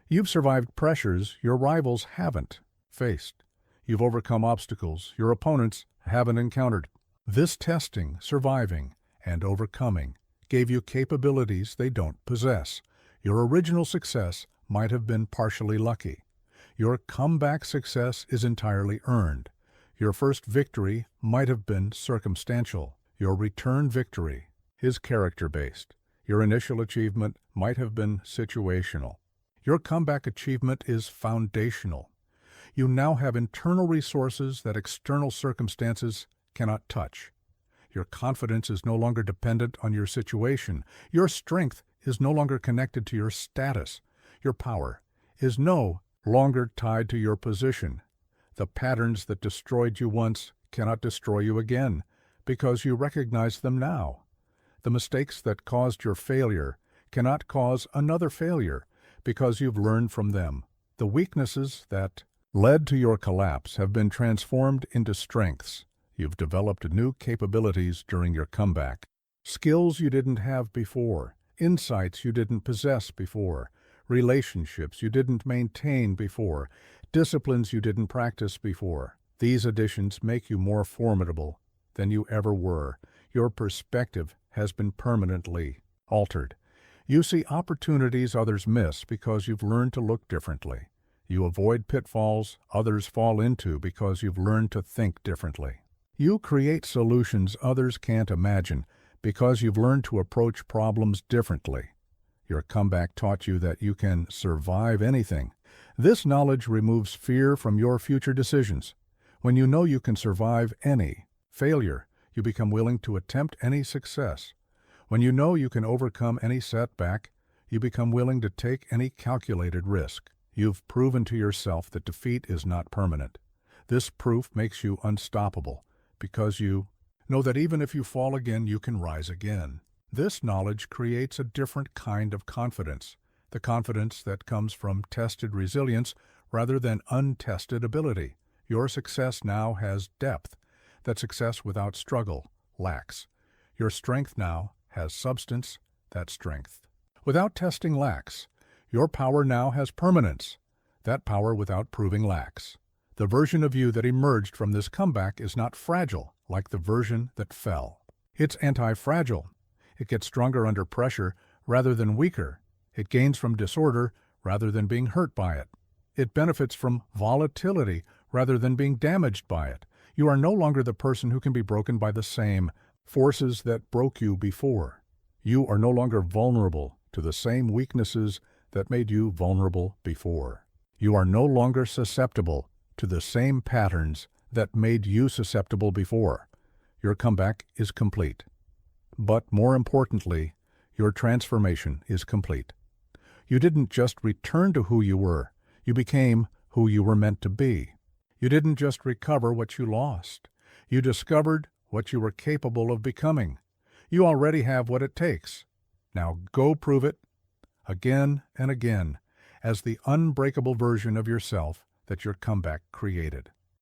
You've survived pressures your rivals haven't faced. You've overcome obstacles your opponents haven't encountered. This testing, surviving, and overcoming gave you capabilities they don't possess. Your original success might have been partially lucky. Your comeback success is entirely earned. Your first victory might have been circumstantial. Your return victory is character-based. Your initial achievement might have been situational. Your comeback achievement is foundational. You now have internal resources that external circumstances cannot touch. Your confidence is no longer dependent on your situation. Your strength is no longer connected to your status. Your power is no longer tied to your position. The patterns that destroyed you once cannot destroy you again, because you recognize them now. The mistakes that caused your failure cannot cause another failure, because you've learned from them. The weaknesses that led to your collapse have been transformed into strengths. You've developed new capabilities during your comeback. Skills you didn't have before, insights you didn't possess before, relationships you didn't maintain before, disciplines you didn't practice before. These additions make you more formidable than you ever were. Your perspective has been permanently altered. You see opportunities others miss because you've learned to look differently. You avoid pitfalls others fall into because you've learned to think differently. You create solutions others can't imagine because you've learned to approach problems differently. Your comeback taught you that you can survive anything. This knowledge removes fear from your future decisions. When you know you can survive any failure, you become willing to attempt any success. When you know you can overcome any setback, you become willing to take any calculated risk. You've proven to yourself that defeat is not permanent. This proof makes you unstoppable, because you know that even if you fall again, you can rise again. This knowledge creates a different kind of confidence, the confidence that comes from tested resilience rather than untested ability. Your success now has depth that success without struggle lacks. Your strength now has substance that strength without testing lacks. Your power now has permanence that power without proving lacks. The version of you that emerged from this comeback is not fragile like the version that fell. It's anti-fragile. It gets stronger under pressure rather than weaker. It gains from disorder rather than being hurt by it. It benefits from volatility rather than being damaged by it. You are no longer the person who can be broken by the same forces that broke you before. You are no longer vulnerable to the same weaknesses that made you vulnerable before. You are no longer susceptible to the same patterns that made you susceptible before. Your comeback is complete. But more importantly, your transformation is complete. You didn't just return to who you were, you became who you were meant to be. You didn't just recover what you lost, you discovered what you were capable of becoming. You already have what it takes. Now go prove it again and again as the unbreakable version of yourself that your comeback created.